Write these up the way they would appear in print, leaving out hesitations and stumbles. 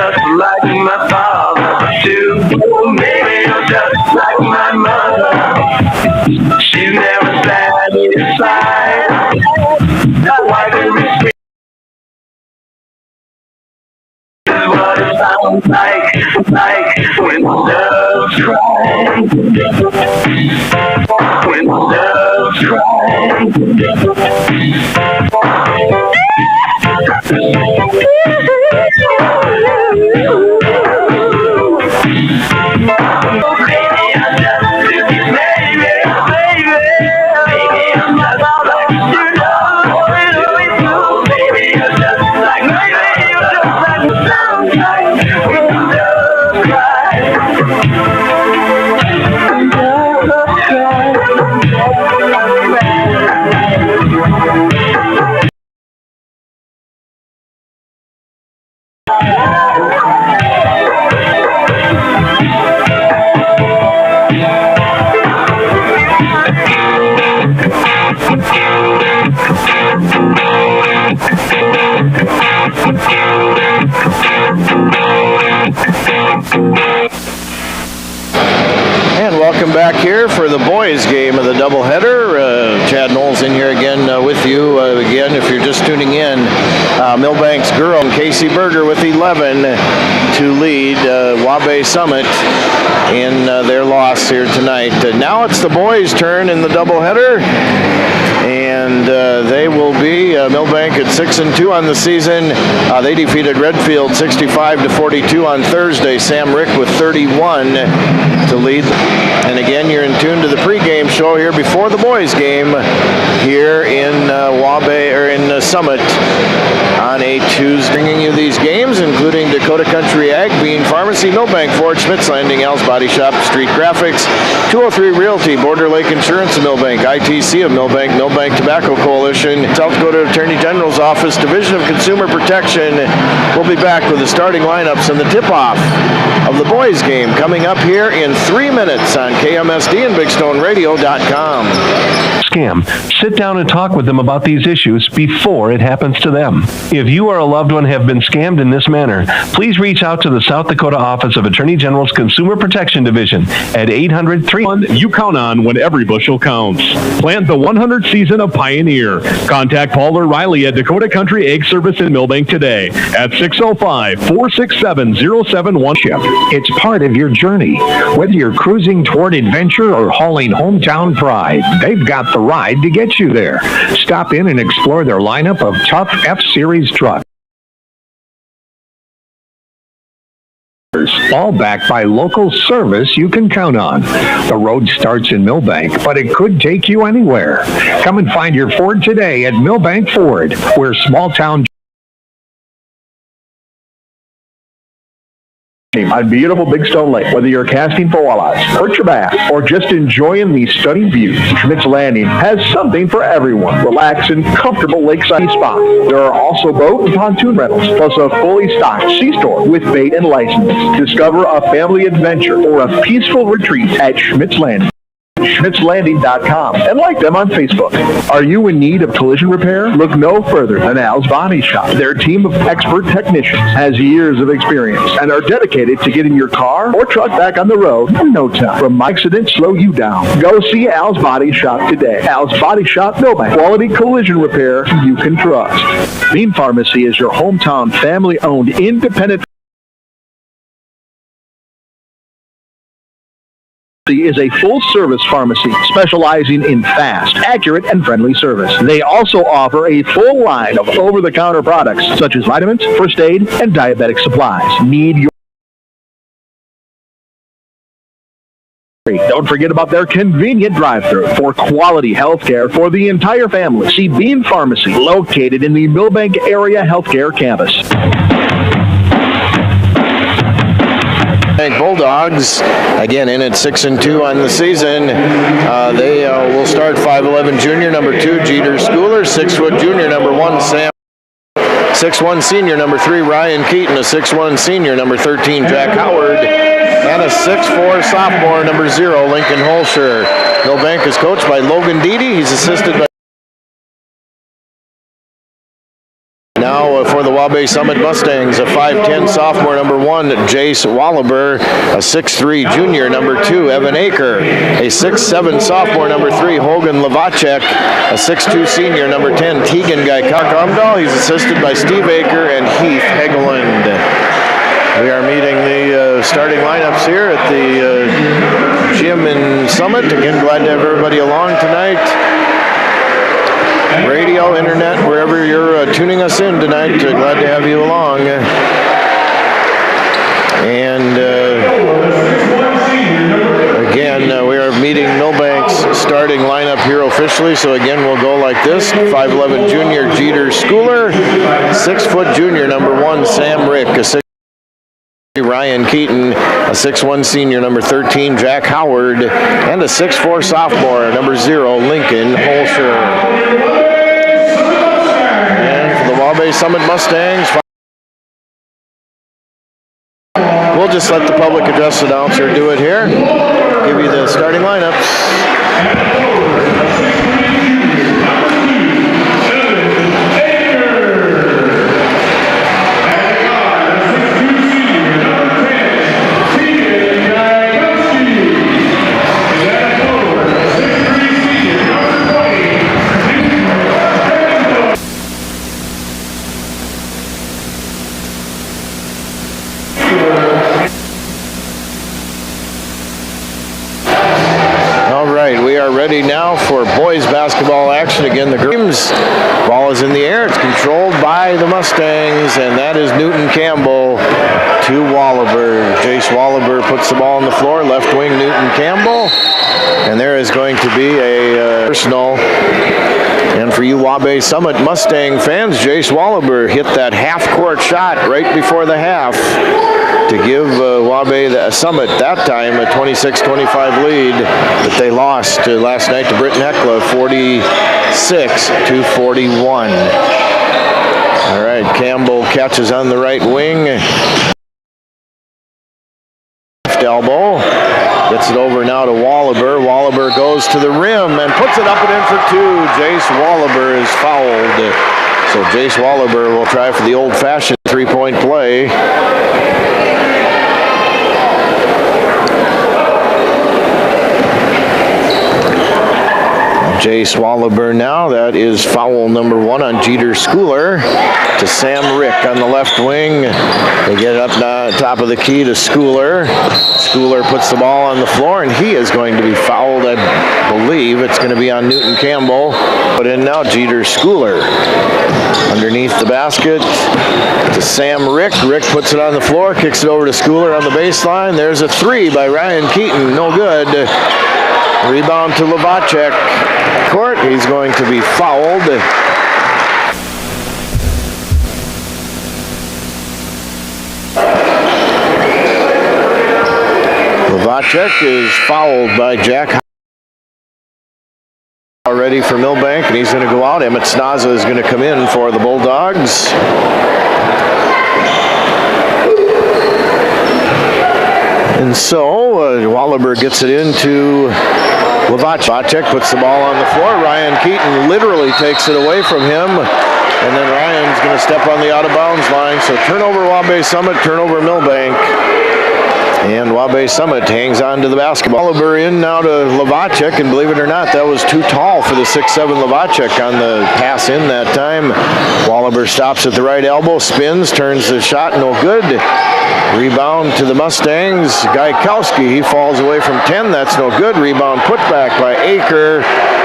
just like my father, too. Maybe you're just like my mother. She's never satisfied. Why do we speak? This is what it sounds like when love's crying. When love's crying. And welcome back here for the boys' game of the doubleheader. Chad Knowles in here again with you. Again, if you're just tuning in, Milbank's girl and Casey Berger with 11 to lead Wabe Summit in their loss here tonight. Now it's the boys' turn in the doubleheader. And they will be Milbank at 6-2 on the season. They defeated Redfield 65-42 on Thursday. Sam Rick with 31 to lead. And again, you're in tune to the pregame show here before the boys' game here in Wabe or in Summit on a Tuesday. Bringing you these games, including Dakota Country Ag, Bean Pharmacy, Milbank Ford, Schmitz Landing, Al's Body Shop, Street Graphics, 203 Realty, Border Lake Insurance of Milbank, ITC of Milbank, Milbank Tobacco Coalition, South Dakota Attorney General's Office, Division of Consumer Protection. We'll be back with the starting lineups and the tip-off of the boys' game coming up here in 3 minutes on KMSD and BigStoneRadio.com. Scam. Sit down and talk with them about these issues before it happens to them. If you or a loved one have been scammed in this manner, please reach out to the South Dakota Office of Attorney General's Consumer Protection Division at 800-3... You count on when every bushel counts. Plant the 100th season of Pioneer. Contact Paul or Riley at Dakota Country Egg Service in Milbank today at 605-467-0710. It's part of your journey. Whether you're cruising toward adventure or hauling hometown pride, they've got the ride to get you there. Stop in and explore their lineup of tough F-Series trucks. All backed by local service you can count on. The road starts in Milbank, but it could take you anywhere. Come and find your Ford today at Milbank Ford, where small town on beautiful Big Stone Lake. Whether you're casting for walleyes, perch or bass, or just enjoying these stunning views, Schmitz Landing has something for everyone. Relax in comfortable lakeside spots. There are also boat and pontoon rentals, plus a fully stocked C-store with bait and license. Discover a family adventure or a peaceful retreat at Schmitz Landing. SchmitzLanding.com and like them on Facebook. Are you in need of collision repair? Look no further than Al's Body Shop. Their team of expert technicians has years of experience and are dedicated to getting your car or truck back on the road in no time. From accident slow you down. Go see Al's Body Shop today. Al's Body Shop, Milbank. Quality collision repair you can trust. Bean Pharmacy is your hometown family-owned independent is a full-service pharmacy specializing in fast, accurate, and friendly service. They also offer a full line of over-the-counter products such as vitamins, first aid, and diabetic supplies. Need your... Don't forget about their convenient drive-thru for quality health care for the entire family. See Bean Pharmacy, located in the Milbank Area Healthcare Campus. Bulldogs, again, in at 6-2 on the season. They will start 5'11" junior, number 2, Jeter Schooler, 6' junior, number 1, Sam. 6'1" senior, number 3, Ryan Keaton, a 6'1" senior, number 13, Jack Howard, and a 6'4" sophomore, number 0, Lincoln Holscher. Milbank is coached by Logan Deedy. He's assisted by Now for the Wabash Summit Mustangs, a 5'10 sophomore, number 1, Jace Wallaber, a 6'3 junior, number 2, Evan Aker, a 6'7 sophomore, number 3, Hogan Lavacek, a 6'2 senior, number 10, Tegan Guy-Kakamdal. He's assisted by Steve Aker and Heath Hegeland. We are meeting the starting lineups here at the gym in Summit. Again, glad to have everybody along tonight. Radio, internet, wherever you're tuning us in tonight, glad to have you along. And again, we are meeting Milbank's starting lineup here officially. So again, we'll go like this. 5'11 junior Jeter Schooler, 6' junior, number 1, Sam Rick, a 6 Ryan Keaton, a 6'1 senior, number 13, Jack Howard, and a 6'4 sophomore, number 0, Lincoln Holscher. And for the Wabash Summit Mustangs, we'll just let the public address announcer do it here. Give you the starting lineups. Ready now for boys basketball action. Again, the game's ball is in the air. It's controlled by the Mustangs, and that is Newton Campbell to Wallaber. Jace Wallaber puts the ball on the floor. Left wing Newton Campbell, and there is going to be a personal. And for you Wabash Summit Mustang fans, Jace Wallaber hit that half-court shot right before the half to give Wabash Summit that time a 26-25 lead that they lost last night to Britton Hecla, 46-41. All right, Campbell catches on the right wing. Left elbow. Gets it over now to Wallaber. Wallaber goes to the rim and puts it up and in for 2. Jace Wallaber is fouled. So Jace Wallaber will try for the old-fashioned three-point play. Jace Wallaber now. That is foul number 1 on Jeter Schooler to Sam Rick on the left wing. They get it up top of the key to Schooler. Schooler puts the ball on the floor, and he is going to be fouled. I believe it's going to be on Newton Campbell. Put in now Jeter Schooler. Underneath the basket to Sam Rick. Rick puts it on the floor, kicks it over to Schooler on the baseline. There's a 3 by Ryan Keaton. No good. Rebound to Lavacek. Court. He's going to be fouled. Lavacek is fouled by Jack. Ready for Milbank, and he's going to go out. Emmett Snaza is going to come in for the Bulldogs. And so Wallaber gets it into Lavacek, puts the ball on the floor. Ryan Keaton literally takes it away from him. And then Ryan's going to step on the out-of-bounds line. So turnover Wabash Summit, turnover Milbank. And Wabash Summit hangs on to the basketball. Wallaber in now to Lavacek, and believe it or not, that was too tall for the 6'7 Lavacek on the pass in that time. Wallaber stops at the right elbow, spins, turns the shot, no good. Rebound to the Mustangs. Gaikowski, he falls away from 10. That's no good. Rebound put back by Aker.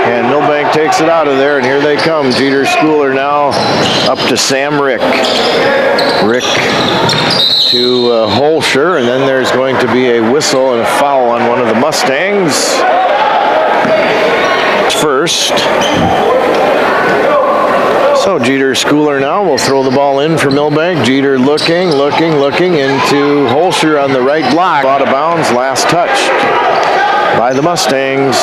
And Milbank takes it out of there, and here they come. Jeter Schooler now up to Sam Rick. Rick to Holscher, and then there's going to be a whistle and a foul on one of the Mustangs. First. So Jeter Schooler now will throw the ball in for Milbank. Jeter looking into Holscher on the right block. Out of bounds, last touched by the Mustangs.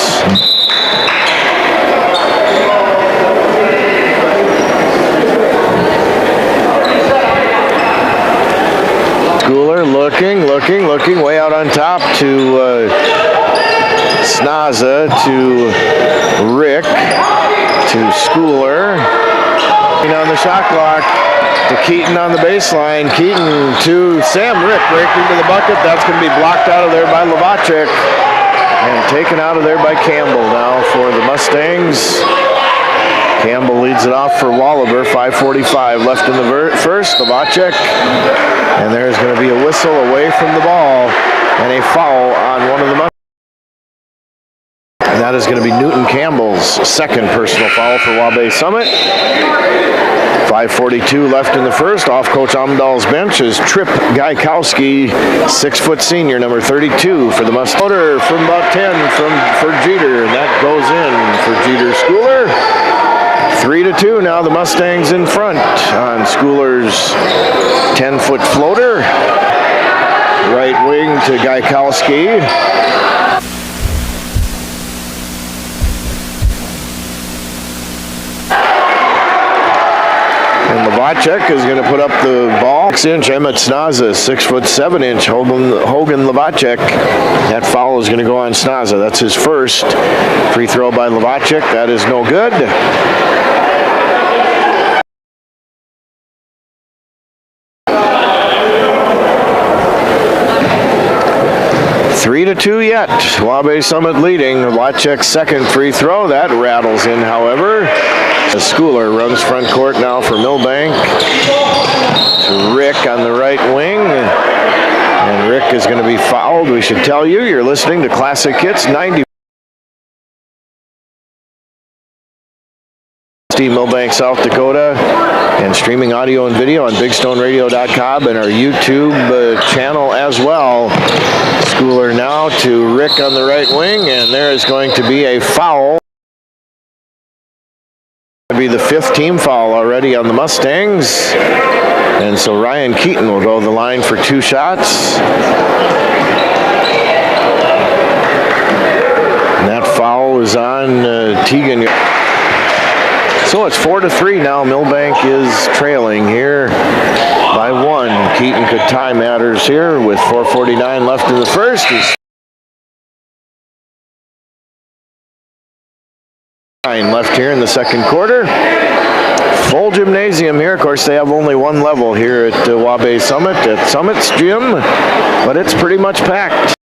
Schooler looking way out on top to Snaza, to Rick, to Schooler. On the shot clock. to Keaton on the baseline. Keaton to Sam Rick, breaking to the bucket. That's going to be blocked out of there by Lovacek and taken out of there by Campbell now for the Mustangs. Campbell leads it off for Wallaber. 5:45 left in the first. Lovacek, and there's going to be a whistle away from the ball and a foul on one of the Mustangs. And that is going to be Newton Campbell's second personal foul for Wabash Summit. 5:42 left in the first. Off Coach Amdal's bench is Trip Gaikowski, 6-foot senior, number 32 for the Mustangs. From about 10 for Jeter, and that goes in for Jeter Schooler. 3-2 now. The Mustangs in front on Schooler's 10-foot floater. Right wing to Gaikowski. Lovacek is going to put up the ball. 6-inch Emmett Snaza, 6'7" Hogan Lovacek. That foul is going to go on Snaza. That's his first. Free throw by Lovacek. That is no good. Three to two yet. Wabash Summit leading. Lovacek's second free throw. That rattles in, however. Schooler runs front court now for Milbank. To Rick on the right wing. And Rick is going to be fouled. We should tell you, you're listening to Classic Hits 90. Milbank, South Dakota, and streaming audio and video on BigStoneRadio.com and our YouTube channel as well. Schooler now to Rick on the right wing, and there is going to be a foul. It'll be the fifth team foul already on the Mustangs, and so Ryan Keaton will go to the line for two shots. And that foul is on Tegan. So it's 4-3 now. Milbank is trailing here by one. Keaton could tie matters here with 4:49 left in the first. He's left here in the second quarter. Full gymnasium here. Of course, they have only one level here at Wabash Summit, at Summit's gym, but it's pretty much packed.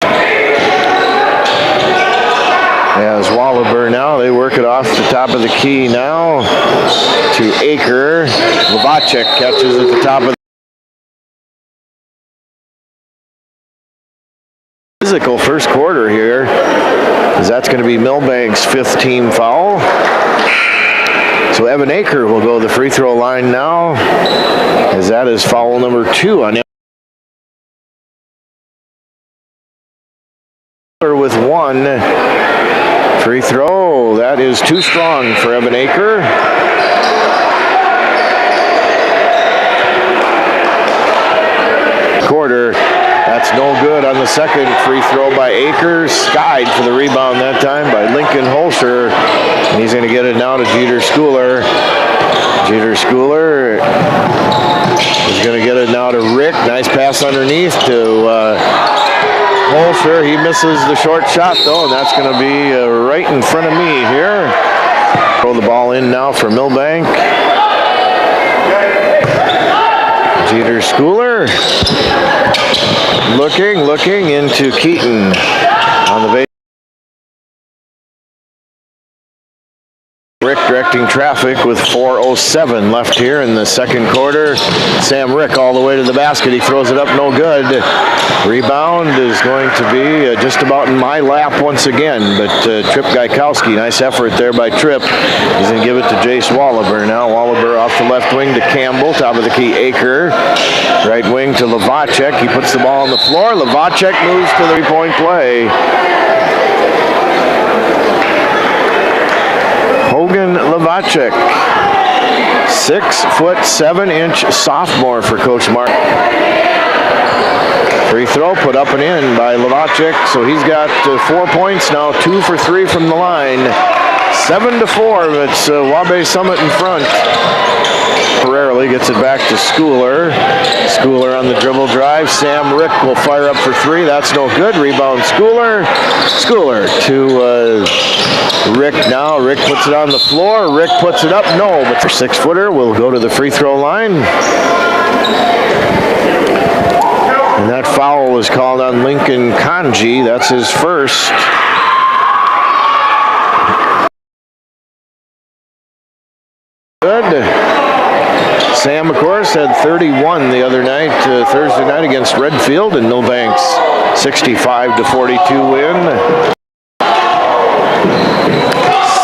As Wallaber now, they work it off the top of the key now to Aker. Lovacek catches at the top of the physical first quarter here, as that's going to be Milbank's fifth team foul. So Evan Aker will go to the free throw line now, as that is foul number 2 on him. With one free throw, that is too strong for Evan Aker. Quarter, that's no good on the second free throw by Aker. Skied for the rebound that time by Lincoln Holscher, and he's going to get it now to Jeter Schooler. Jeter Schooler is going to get it now to Rick. Nice pass underneath to Holscher. He misses the short shot though, and that's going to be right in front of me here. Throw the ball in now for Milbank. Jeter Schooler looking into Keaton on the base. Rick directing traffic with 4:07 left here in the second quarter. Sam Rick all the way to the basket. He throws it up, no good. Rebound is going to be just about in my lap once again, but Trip Gaikowski, nice effort there by Trip. He's going to give it to Jace Wallaber now. Wallaber off the left wing to Campbell, top of the key Aker. Right wing to Lovacek. He puts the ball on the floor. Lovacek moves to the three-point play. Hogan Lovacek, 6'7" sophomore for Coach Mark. Free throw put up and in by Lovacek, so he's got 4 points now, 2 for 3 from the line. 7-4, it's Wabash Summit in front. Temporarily gets it back to Schooler. Schooler on the dribble drive. Sam Rick will fire up for 3. That's no good. Rebound Schooler. Schooler to Rick now. Rick puts it on the floor. Rick puts it up. No, but the 6-footer will go to the free throw line. And that foul was called on Lincoln Kanji. That's his first. Good. Sam, of course, had 31 the other night, Thursday night against Redfield, and Milbank's 65-42 win.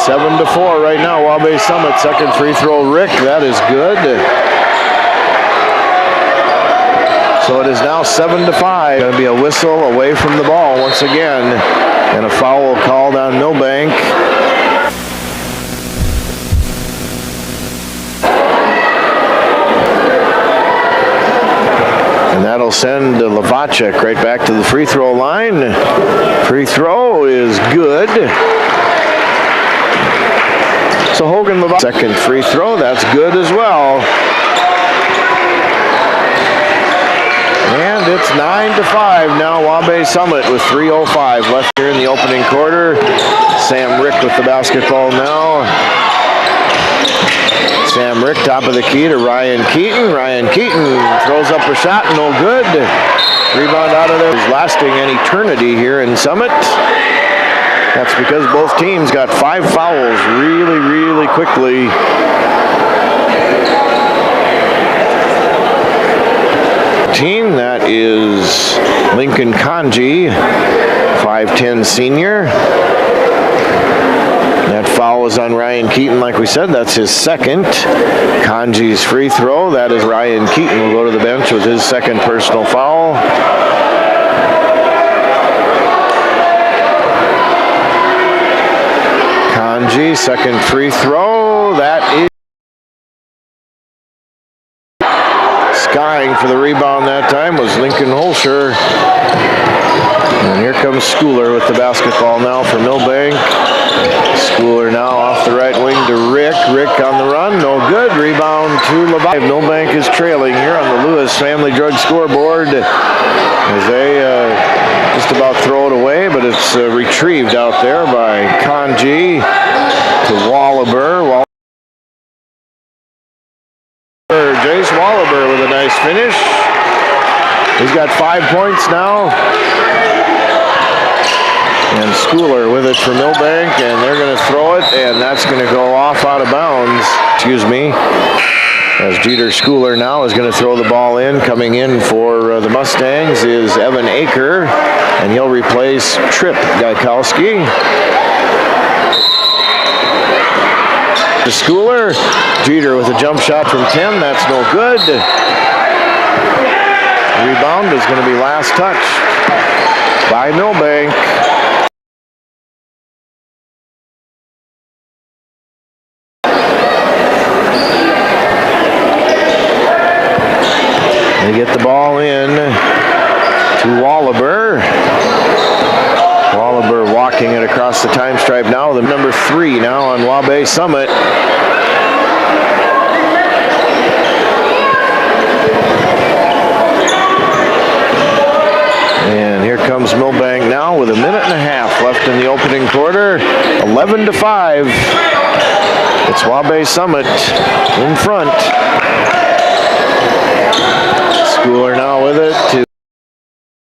7-4 right now, Wabash Summit. Second free throw, Rick. That is good. So it is now 7-5. Going to be a whistle away from the ball once again, and a foul called on Milbank. And that'll send Lavacek right back to the free throw line. Free throw is good. So Hogan Lavacek, second free throw, that's good as well. And it's 9-5 now, Wabash Summit with 3:05 left here in the opening quarter. Sam Rick with the basketball now. Sam Rick, top of the key to Ryan Keaton. Ryan Keaton throws up a shot, no good. Rebound out of there is lasting an eternity here in Summit. That's because both teams got 5 fouls really, really quickly. Team, that is Lincoln Kanji, 5'10" senior. That foul is on Ryan Keaton, like we said. That's his second. Kanji's free throw. That is Ryan Keaton will go to the bench with his second personal foul. Kanji, second free throw. That is skying for the rebound that time was Lincoln Holscher. And here comes Schooler with the basketball now for Milbank. Schooler now off the right wing to Rick. Rick on the run, no good. Rebound to Levi. Milbank is trailing here on the Lewis Family Drug scoreboard as they just about throw it away, but it's retrieved out there by Kanji to Wallaber. Jace Wallaber with a nice finish. He's got 5 points now. And Schooler with it for Milbank, and they're going to throw it, and that's going to go off out of bounds. Excuse me. As Jeter Schooler now is going to throw the ball in. Coming in for the Mustangs is Evan Aker, and he'll replace Tripp Gaikowski. To Schooler. Jeter with a jump shot from 10. That's no good. Rebound is going to be last touched by Milbank. They get the ball in to Wallaber. Wallaber walking it across the time stripe now. The number 3 now on Wabash Summit. And here comes Milbank now with a minute and a half left in the opening quarter. 11-5. It's Wabash Summit in front. Schooler now with it to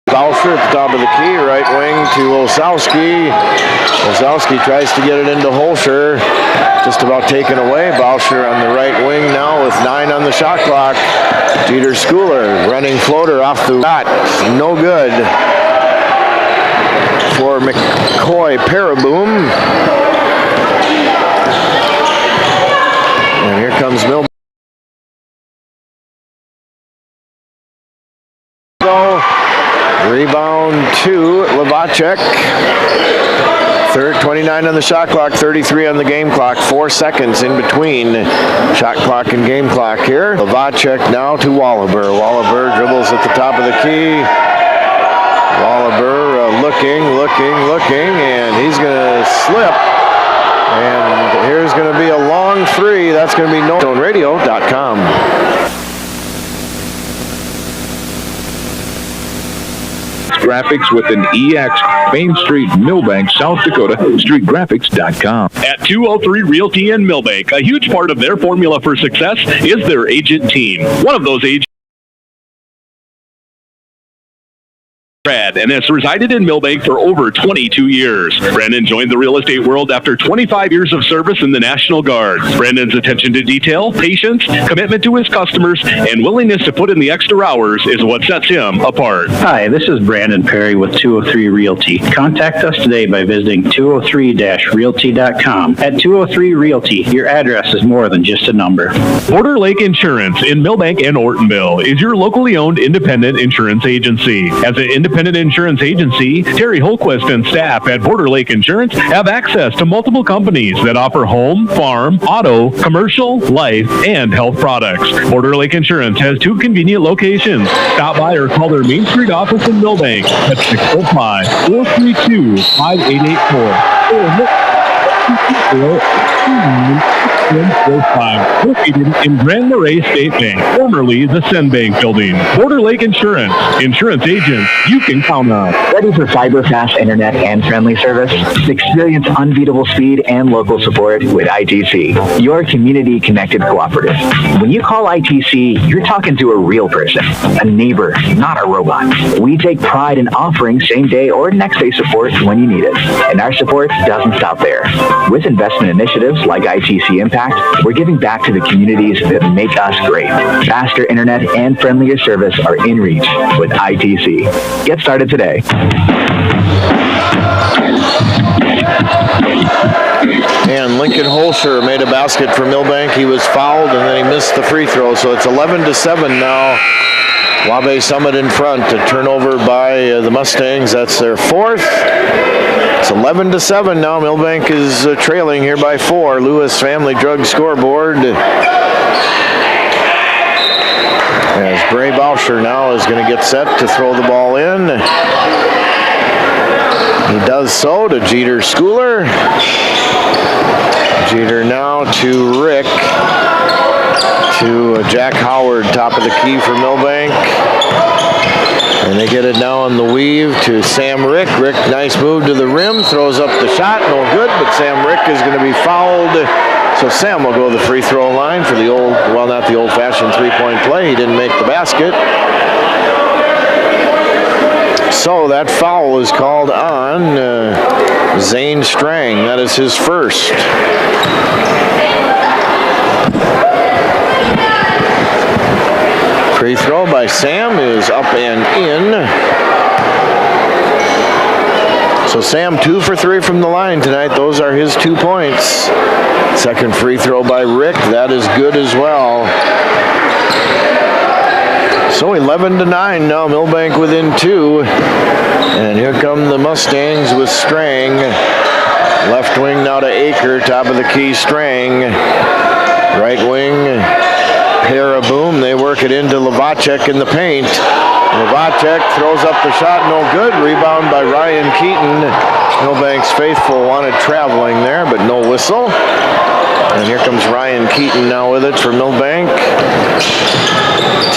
Boucher at the top of the key, right wing to Osowski. Osowski tries to get it into Holscher, just about taken away. Boucher on the right wing now with 9 on the shot clock. Jeter Schooler running floater off the shot, no good for McCoy Paraboom. And here comes Milbank. Rebound to Lavacek. 29 on the shot clock, 33 on the game clock. 4 seconds in between shot clock and game clock here. Lavacek now to Wallaber. Wallaber dribbles at the top of the key. Wallaber looking, and he's going to slip. And here's going to be a long 3. That's going to be StoneRadio.com. Graphics with an EX, Main Street, Milbank, South Dakota, streetgraphics.com. At 203 Realty in Milbank, a huge part of their formula for success is their agent team. One of those agents grad and has resided in Milbank for over 22 years. Brandon joined the real estate world after 25 years of service in the National Guard. Brandon's attention to detail, patience, commitment to his customers, and willingness to put in the extra hours is what sets him apart. Hi, this is Brandon Perry with 203 Realty. Contact us today by visiting 203-realty.com. At 203 Realty, your address is more than just a number. Border Lake Insurance in Milbank and Ortonville is your locally owned independent insurance agency. As an independent insurance agency, Terry Holquist and staff at Border Lake Insurance have access to multiple companies that offer home, farm, auto, commercial, life, and health products. Border Lake Insurance has 2 convenient locations. Stop by or call their Main Street office in Milbank at 605-432-5884. Located in Grand Marais State Bank, formerly the Sen Bank Building. Border Lake Insurance. Insurance agents you can count on. Ready for fiber-fast internet and friendly service? Experience unbeatable speed and local support with ITC, your community-connected cooperative. When you call ITC, you're talking to a real person, a neighbor, not a robot. We take pride in offering same-day or next-day support when you need it, and our support doesn't stop there. With investment initiatives like ITC Impact, we're giving back to the communities that make us great. Faster internet and friendlier service are in reach with ITC. Get started today. And Lincoln Holscher made a basket for Milbank. He was fouled, and then he missed the free throw. So it's 11-7 now. Wabe Summit in front. A turnover by the Mustangs. That's their 4th. It's 11-7 now. Milbank is trailing here by 4. Lewis Family Drug scoreboard. As Bray Bauscher now is going to get set to throw the ball in. He does so to Jeter Schooler. Jeter now to Rick. To Jack Howard, top of the key for Milbank. And they get it now on the weave to Sam Rick. Rick, nice move to the rim, throws up the shot, no good, but Sam Rick is going to be fouled. So Sam will go to the free throw line for the old, well, not the old-fashioned three-point play. He didn't make the basket. So that foul is called on Zane Strang. That is his first. Free throw by Sam is up and in. So Sam 2 for 3 from the line tonight. Those are his 2 points. Second free throw by Rick. That is good as well. So 11-9 now. Milbank within 2. And here come the Mustangs with Strang. Left wing now to Aker. Top of the key, Strang. Right wing. Boom, they work it into Lavacek in the paint. Lavacek throws up the shot, no good. Rebound by Ryan Keaton. Milbank's faithful wanted traveling there, but no whistle. And here comes Ryan Keaton now with it for Milbank.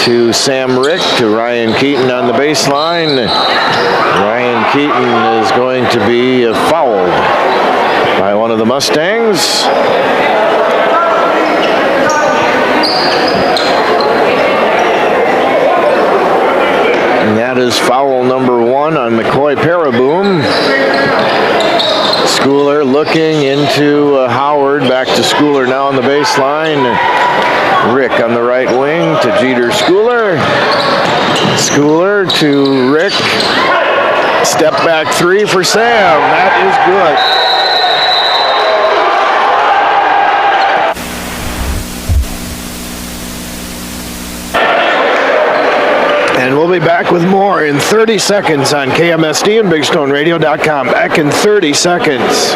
To Sam Rick, to Ryan Keaton on the baseline. Ryan Keaton is going to be fouled by one of the Mustangs. And that is foul number 1 on McCoy Paraboom. Schooler looking into Howard. Back to Schooler now on the baseline. Rick on the right wing to Jeter Schooler. Schooler to Rick. Step back 3 for Sam. That is good. And we'll be back with more in 30 seconds on KMSD and BigStoneRadio.com. Back in 30 seconds.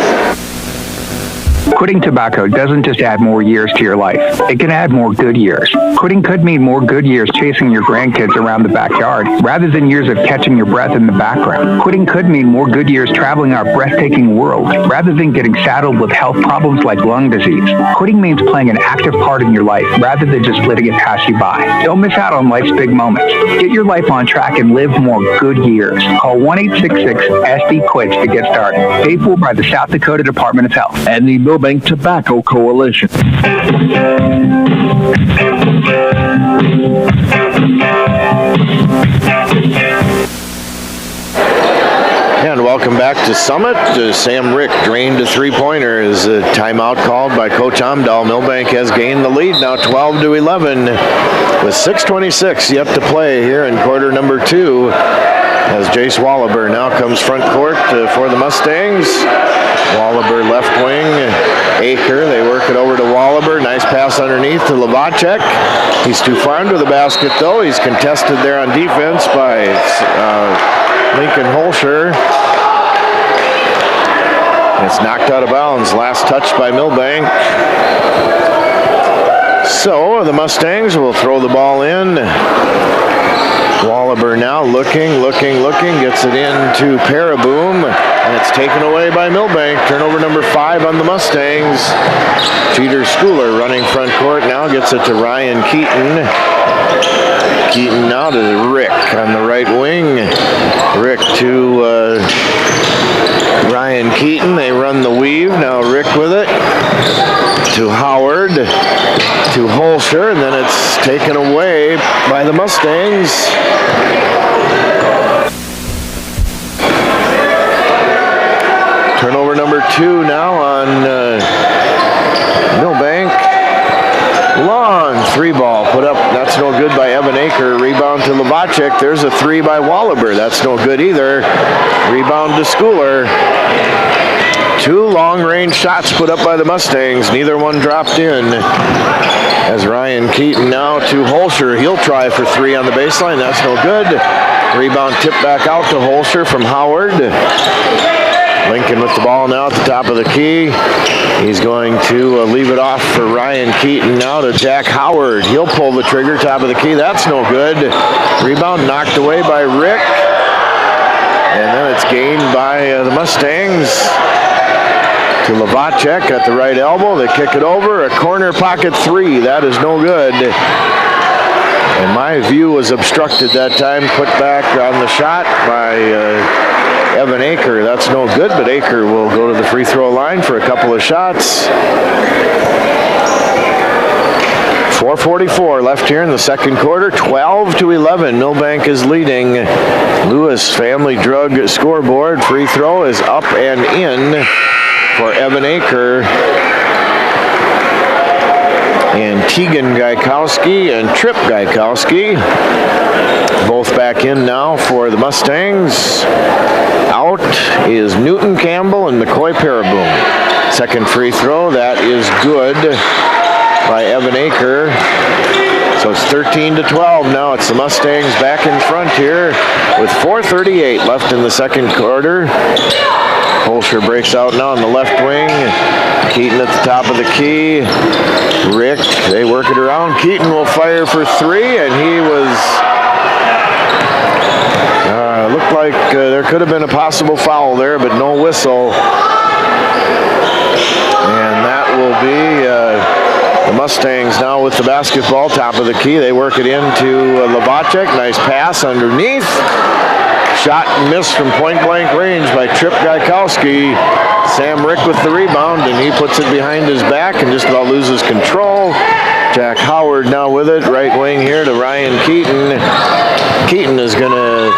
Quitting tobacco doesn't just add more years to your life. It can add more good years. Quitting could mean more good years chasing your grandkids around the backyard, rather than years of catching your breath in the background. Quitting could mean more good years traveling our breathtaking world, rather than getting saddled with health problems like lung disease. Quitting means playing an active part in your life, rather than just letting it pass you by. Don't miss out on life's big moments. Get your life on track and live more good years. Call 1-866-SD-QUITS to get started. Paid for by the South Dakota Department of Health And the Milbank Tobacco Coalition. welcome back to Summit. Sam Rick drained a three-pointer as a timeout called by Coach Amdahl. Milbank has gained the lead now 12-11 with 6:26 yet to play here in quarter number 2 as Jace Wallaber now comes front court for the Mustangs. Wallaber left wing, Aker, they work it over to Wallaber. Nice pass underneath to Lavacek. He's too far into the basket though. He's contested there on defense by Lincoln Holscher. It's knocked out of bounds. Last touch by Milbank. So the Mustangs will throw the ball in. Wallaber now looking, gets it into Paraboom, and it's taken away by Milbank. Turnover number 5 on the Mustangs. Peter Schooler running front court now, gets it to Ryan Keaton. Keaton now to Rick on the right wing. Rick to Ryan Keaton. They run the weave. Now Rick with it. To Howard. To Holscher. And then it's taken away by the Mustangs. Turnover number 2 now on Milbank. Long 3-ball put up. That's no good by Evan Aker. Rebound to Lavacek. There's a 3 by Wallaber. That's no good either. Rebound to Schooler. 2 long-range shots put up by the Mustangs. Neither one dropped in. As Ryan Keaton now to Holscher. He'll try for 3 on the baseline. That's no good. Rebound tipped back out to Holscher from Howard. Lincoln with the ball now at the top of the key. He's going to leave it off for Ryan Keaton now to Jack Howard. He'll pull the trigger, top of the key. That's no good. Rebound knocked away by Rick. And then it's gained by the Mustangs. To Lavacek at the right elbow. They kick it over. A corner pocket 3. That is no good. And my view was obstructed that time. Put back on the shot by Evan Aker. That's no good, but Aker will go to the free throw line for a couple of shots. 4:44 left here in the second quarter. 12-11. Milbank is leading. Lewis Family Drug scoreboard. Free throw is up and in for Evan Aker. And Tegan Gaikowski and Trip Gaikowski. Both back in now for the Mustangs. Out is Newton Campbell and McCoy Paraboom. Second free throw, that is good by Evan Aker. So it's 13-12 now. It's the Mustangs back in front here with 4:38 left in the second quarter. Holscher breaks out now on the left wing. Keaton at the top of the key. Rick, they work it around. Keaton will fire for 3, and he was... looked like there could have been a possible foul there, but no whistle. And that will be the Mustangs now with the basketball, top of the key. They work it into Lavacek. Nice pass underneath. Shot and miss from point-blank range by Trip Gaikowski. Sam Rick with the rebound, and he puts it behind his back and just about loses control. Jack Howard now with it, right wing here to Ryan Keaton. Keaton is going to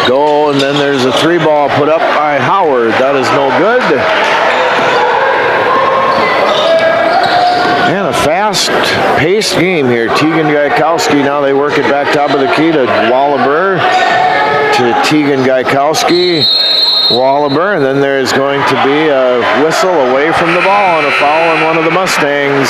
go, and then there's a 3-ball put up by Howard. That is no good. And a fast-paced game here. Tegan Gaikowski, now they work it back top of the key to Wallaber. To Tegan Gaikowski, Wallaber, and then there's going to be a whistle away from the ball and a foul on one of the Mustangs.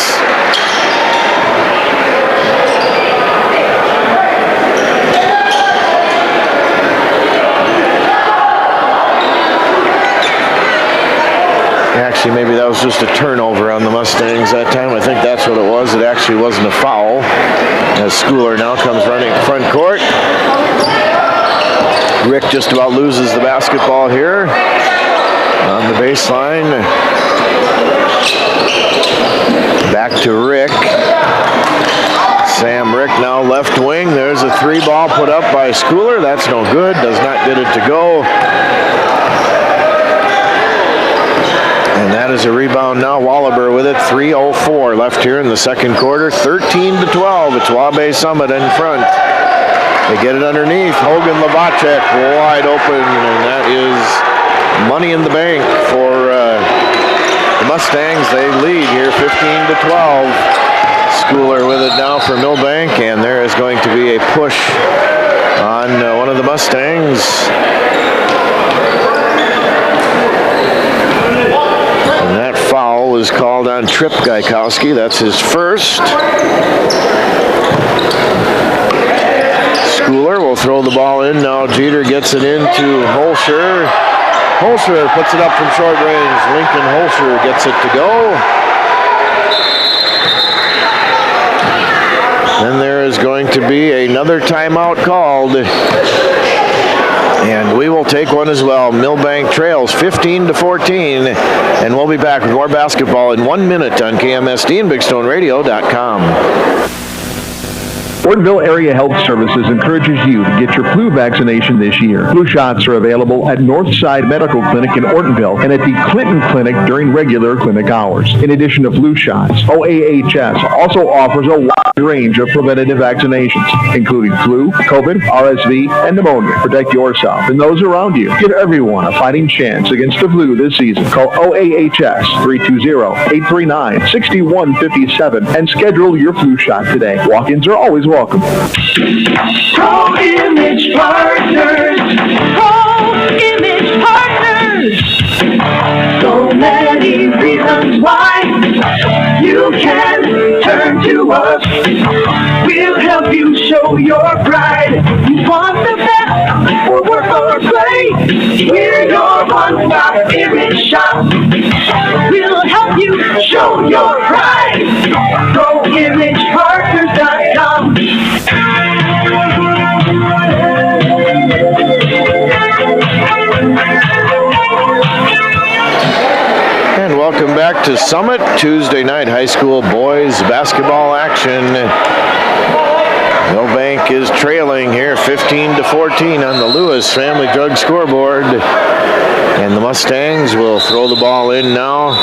Actually, maybe that was just a turnover on the Mustangs that time. I think that's what it was. It actually wasn't a foul. As Schooler now comes running front court. Rick just about loses the basketball here on the baseline. Back to Rick. Sam Rick now left wing. There's a 3-ball put up by Schooler. That's no good. Does not get it to go. And that is a rebound now. Wallaber with it. 3:04 left here in the second quarter. 13-12. It's Wabash Summit in front. They get it underneath. Hogan Lavacek wide open, and that is money in the bank for the Mustangs. They lead here 15-12. Schooler with it now for Milbank, and there is going to be a push on one of the Mustangs. And that foul was called on Trip Gaikowski. That's his first. Schooler will throw the ball in. Now Jeter gets it into Holscher. Holscher puts it up from short range. Lincoln Holscher gets it to go. Then there is going to be another timeout called. And we will take one as well. Milbank trails 15-14. And we'll be back with more basketball in 1 minute on KMSD and BigStoneRadio.com. Ortonville Area Health Services encourages you to get your flu vaccination this year. Flu shots are available at Northside Medical Clinic in Ortonville and at the Clinton Clinic during regular clinic hours. In addition to flu shots, OAHS also offers a wide range of preventative vaccinations, including flu, COVID, RSV, and pneumonia. Protect yourself and those around you. Give everyone a fighting chance against the flu this season. Call OAHS 320-839-6157 and schedule your flu shot today. Walk-ins are always welcome. Pro Image Partners. Pro Image Partners. So many reasons why you can turn to us. We'll help you show your pride. You want the best for work or play. We're your one-stop image shop. We'll help you show your pride. ProImagePartners.com. And welcome back to Summit. Tuesday night high school boys basketball action. Milbank is trailing here 15-14 on the Lewis Family Drug scoreboard. And the Mustangs will throw the ball in now.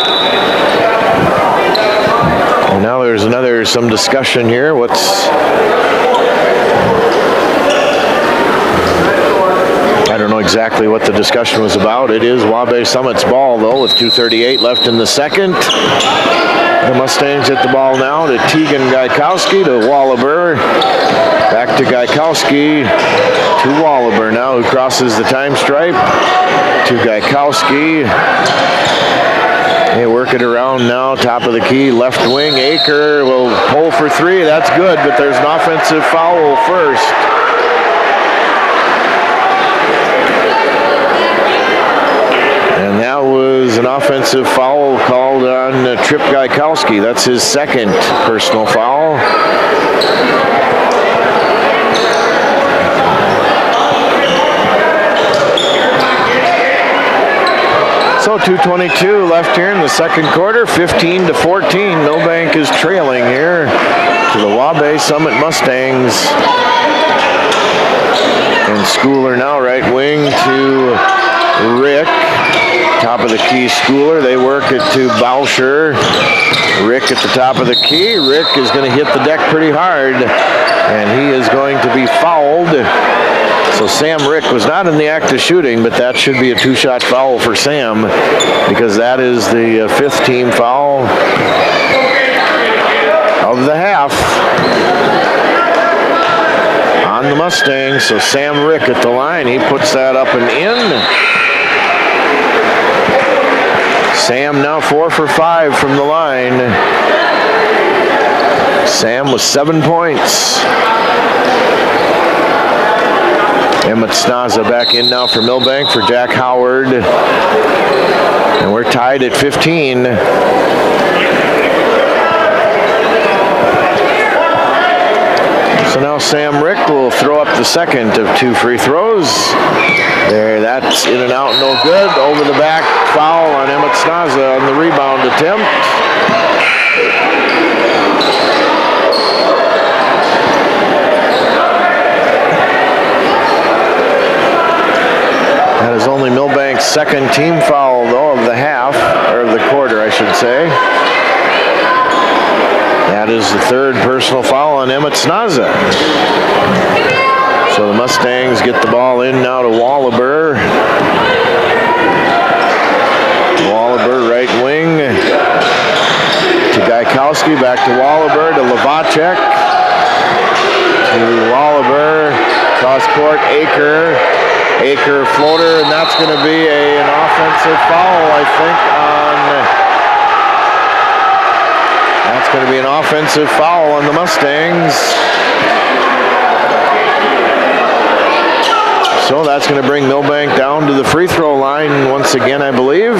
And now there's some discussion here. I don't know exactly what the discussion was about. It is Wabash Summit's ball, though, with 2:38 left in the second. The Mustangs hit the ball now to Tegan Gaikowski, to Wallaber. Back to Gaikowski, to Wallaber now, who crosses the time stripe. To Gaikowski. They work it around now, top of the key, left wing. Aker will pull for three. That's good, but there's an offensive foul first. And that was an offensive foul called on Trip Gaikowski. That's his second personal foul. So 2:22 left here in the second quarter, 15-14. Milbank is trailing here to the Wabash Summit Mustangs. And Schooler now right wing to Rick. Top of the key, Schooler. They work it to Bauscher. Rick at the top of the key. Rick is going to hit the deck pretty hard, and he is going to be fouled. So Sam Rick was not in the act of shooting, but that should be a two-shot foul for Sam, because that is the fifth team foul of the half on the Mustangs. So Sam Rick at the line. He puts that up and in. Sam now 4 for 5 from the line. Sam with 7 points. Emmett Snaza back in now for Milbank for Jack Howard. And we're tied at 15. So now Sam Rick will throw up the second of 2 free throws. There, that's in and out, no good. Over the back, foul on Emmett Snaza on the rebound attempt. That is only Milbank's second team foul, though, of the half, or of the quarter, I should say. That is the third personal foul on Emmett Snaza. So the Mustangs get the ball in now to Wallaber. Wallaber right wing to Gaikowski, back to Wallaber, to Lavacek, to Wallaber, cross court, Aker floater, and that's going to be an offensive foul, I think, that's going to be an offensive foul on the Mustangs. So that's going to bring Milbank down to the free throw line once again, I believe.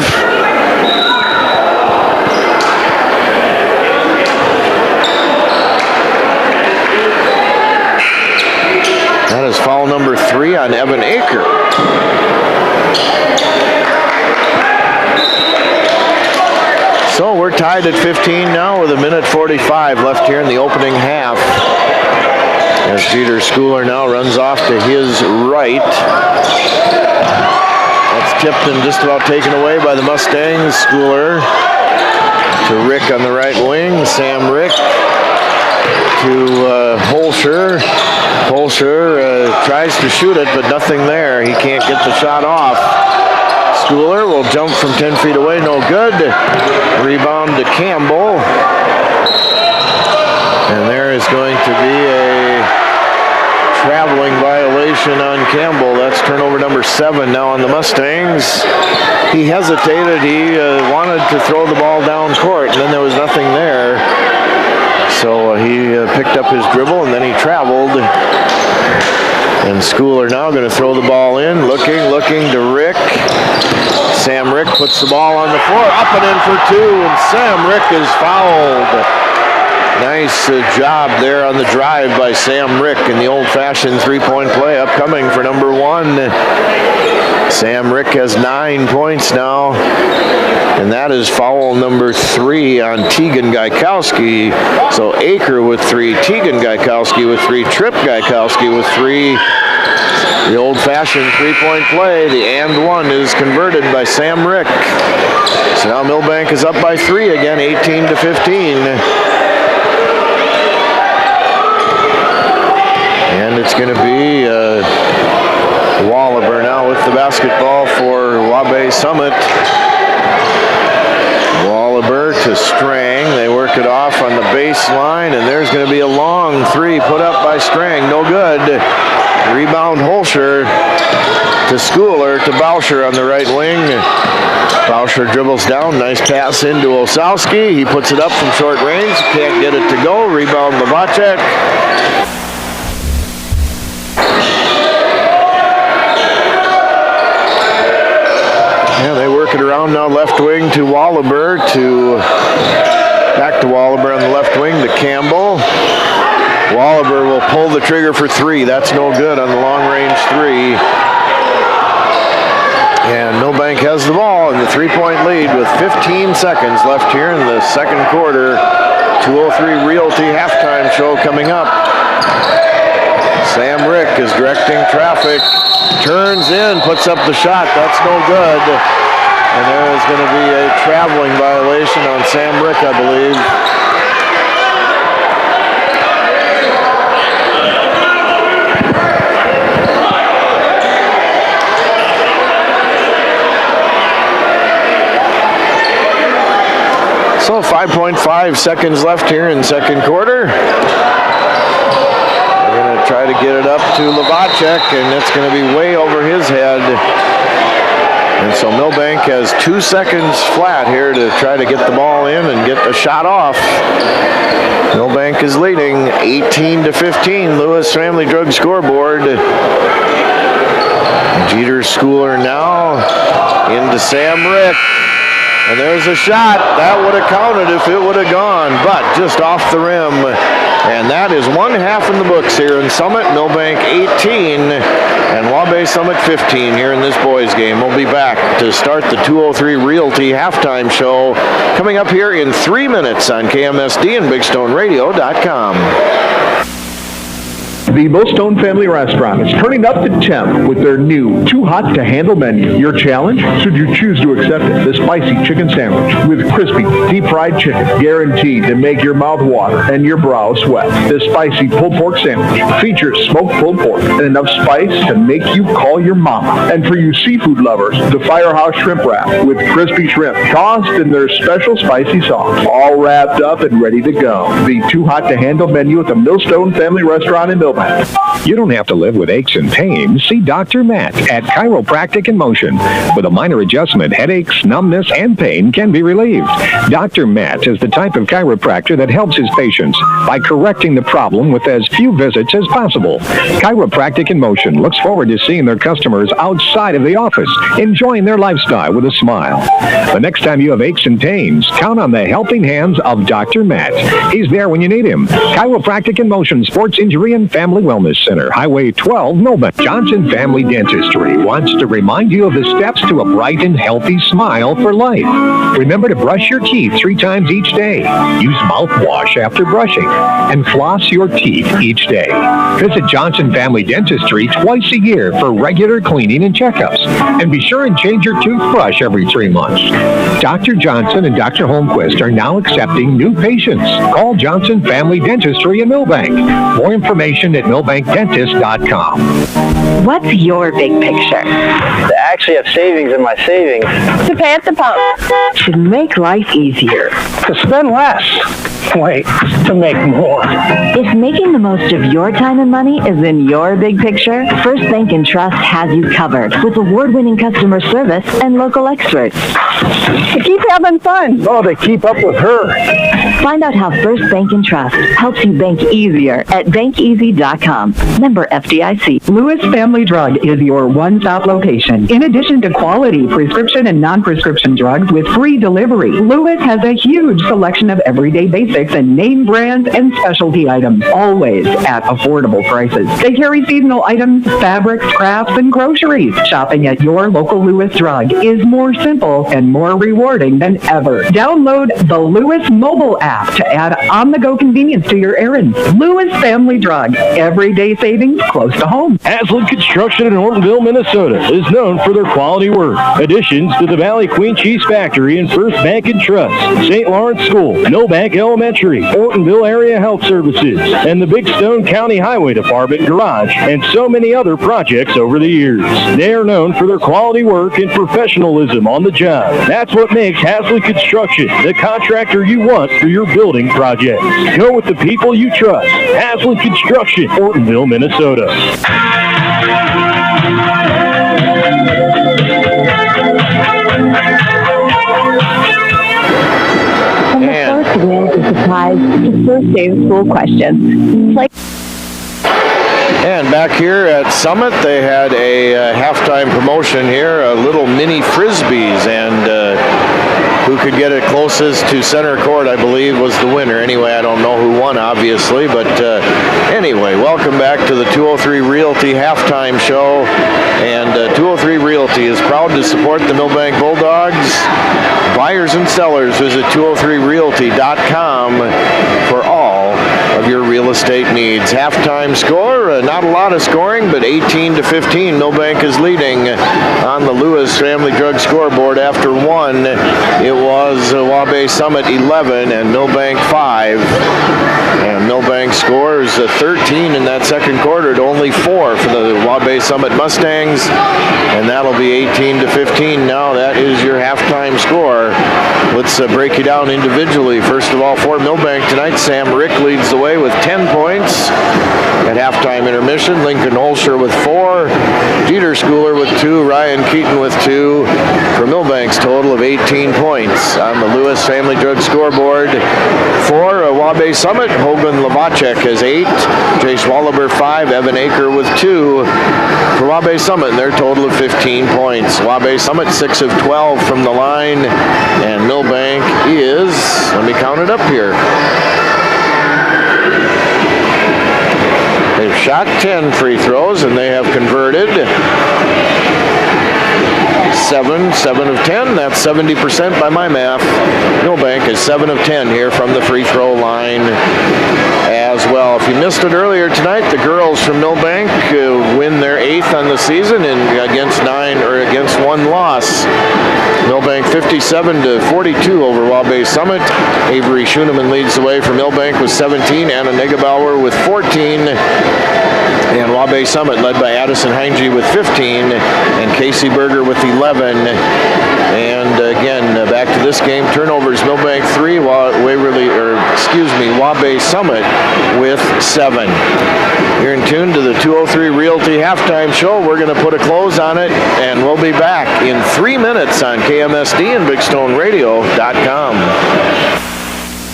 That is foul number 3 on Evan Aker. So we're tied at 15 now with 1:45 left here in the opening half. As Peter Schooler now runs off to his right. That's tipped and just about taken away by the Mustangs. Schooler to Rick on the right wing. Sam Rick to Holscher. Holscher tries to shoot it, but nothing there. He can't get the shot off. Schooler will jump from 10 feet away, no good. Rebound to Campbell. And there is going to be a traveling violation on Campbell. That's turnover number 7 now on the Mustangs. He hesitated. He wanted to throw the ball down court, and then there was nothing there. So he picked up his dribble, and then he traveled. And Schooler now going to throw the ball in, looking to Rick. Sam Rick puts the ball on the floor, up and in for 2, and Sam Rick is fouled. Nice job there on the drive by Sam Rick in the old-fashioned three-point play upcoming for number 1. Sam Rick has 9 points now, and that is foul number 3 on Tegan Gaikowski. So Aker with 3, Tegan Gaikowski with 3, Tripp Gaikowski with 3. The old-fashioned three-point play, the and 1 is converted by Sam Rick. So now Milbank is up by 3 again, 18-15. And it's going to be Wallaber now with the basketball for Wabae Summit. Wallaber to Strang. They work it off on the baseline, and there's going to be a long 3 put up by Strang. No good. Rebound Holscher to Schooler to Bauscher on the right wing. Bauscher dribbles down. Nice pass into Osowski. He puts it up from short range. Can't get it to go. Rebound Lavacek. Yeah, they work it around now, left wing to Wallaber, back to Wallaber on the left wing to Campbell. Wallaber will pull the trigger for 3. That's no good on the long-range 3. And Milbank has the ball in the 3-point lead with 15 seconds left here in the second quarter. 2:03 Realty halftime show coming up. Sam Rick is directing traffic. Turns in, puts up the shot. That's no good. And there is going to be a traveling violation on Sam Rick, I believe. So 5.5 seconds left here in second quarter. Try to get it up to Lavacek, and it's going to be way over his head. And so Milbank has 2 seconds flat here to try to get the ball in and get the shot off. Milbank is leading 18-15. Lewis Family Drug scoreboard. Jeter Schooler now into Sam Rick. And there's a shot. That would have counted if it would have gone, but just off the rim. And that is 1 half in the books here in Summit. Milbank 18 and Wabae Summit 15 here in this boys game. We'll be back to start the 2:03 Realty halftime show coming up here in 3 minutes on KMSD and BigStoneRadio.com. The Millstone Family Restaurant is turning up the temp with their new Too Hot to Handle menu. Your challenge? Should you choose to accept it, the spicy chicken sandwich with crispy, deep-fried chicken, guaranteed to make your mouth water and your brow sweat. The spicy pulled pork sandwich features smoked pulled pork and enough spice to make you call your mama. And for you seafood lovers, the Firehouse Shrimp Wrap with crispy shrimp tossed in their special spicy sauce, all wrapped up and ready to go. The Too Hot to Handle menu at the Millstone Family Restaurant in Milbank. You don't have to live with aches and pains. See Dr. Matt at Chiropractic in Motion. With a minor adjustment, headaches, numbness, and pain can be relieved. Dr. Matt is the type of chiropractor that helps his patients by correcting the problem with as few visits as possible. Chiropractic in Motion looks forward to seeing their customers outside of the office, enjoying their lifestyle with a smile. The next time you have aches and pains, count on the helping hands of Dr. Matt. He's there when you need him. Chiropractic in Motion Sports Injury and Family Wellness Center, Highway 12, Milbank. Johnson Family Dentistry wants to remind you of the steps to a bright and healthy smile for life. Remember to brush your teeth 3 times each day. Use mouthwash after brushing, and floss your teeth each day. Visit Johnson Family Dentistry twice a year for regular cleaning and checkups. And be sure and change your toothbrush every 3 months. Dr. Johnson and Dr. Holmquist are now accepting new patients. Call Johnson Family Dentistry in Milbank. More information at milbankdentist.com. What's your big picture? To actually have savings in my savings. To pay at the pump. To make life easier. To spend less. Wait, to make more. If making the most of your time and money is in your big picture, First Bank and Trust has you covered with award-winning customer service and local experts. To keep having fun. Oh, to keep up with her. Find out how First Bank and Trust helps you bank easier at bankeasy.com. Member FDIC. Lewis Family Drug is your one-stop location. In addition to quality prescription and non-prescription drugs with free delivery, Lewis has a huge selection of everyday basics and name brands and specialty items, always at affordable prices. They carry seasonal items, fabrics, crafts, and groceries. Shopping at your local Lewis Drug is more simple and more rewarding than ever. Download the Lewis mobile app to add on-the-go convenience to your errands. Lewis Family Drug, everyday savings close to home. Haslam Construction in Ortonville, Minnesota is known for their quality work. Additions to the Valley Queen Cheese Factory and First Bank and Trust, St. Lawrence School, Milbank Elementary, Ortonville Area Health Services, and the Big Stone County Highway Department Garage, and so many other projects over the years. They are known for their quality work and professionalism on the job. That's what makes Haslam Construction the contractor you want for your building projects. Go with the people you trust. Haslam Construction, Ortonville, Minnesota. And the first wins a surprise to first day of school questions. And back here at Summit, they had a halftime promotion here, little mini frisbees, and who could get it closest to center court, I believe, was the winner. Anyway, I don't know who won, obviously, but anyway, welcome back to the 203 Realty halftime show. And 203 Realty is proud to support the Milbank Bulldogs. Buyers and sellers, visit 203realty.com for all of your real estate needs. Halftime score, not a lot of scoring, but 18-15. Milbank is leading on the Lewis Family Drug scoreboard after one. It was Wabash Summit 11 and Milbank 5. And Milbank scores 13 in that second quarter to only 4 for the Wabash Summit Mustangs. And that'll be 18-15 now. That is your halftime score. Let's break you down individually. First of all, for Milbank tonight, Sam Rick leads the way with 10 points. At halftime intermission, Lincoln Holscher with 4, Dieter Schooler with 2, Ryan Keaton with 2, for Milbank's total of 18 points. On the Lewis Family Drug scoreboard for Wabash Summit, Hogan Lavacek has 8, Jay Schwallaber 5, Evan Aker with 2 for Wabash Summit, and their total of 15 points. Wabash Summit 6 of 12 from the line, and Milbank is, let me count it up here. They've shot 10 free throws, and they have converted 7 of 10. That's 70% by my math. Milbank is 7 of 10 here from the free throw line as well. basketball. If you missed it earlier tonight, the girls from Milbank win their 8th on the season and against one loss. Milbank 57-42 over Wabash Summit. Avery Schoeneman leads the way for Milbank with 17. Anna Negebauer with 14. And Wabash Summit led by Addison Heinge with 15. And Casey Berger with 11. And again, back to this game. Turnovers, Milbank 3, Wabash Summit with 7. You're in tune to the 203 Realty Halftime Show. We're going to put a close on it, and we'll be back in 3 minutes on KMSD and BigStoneRadio.com.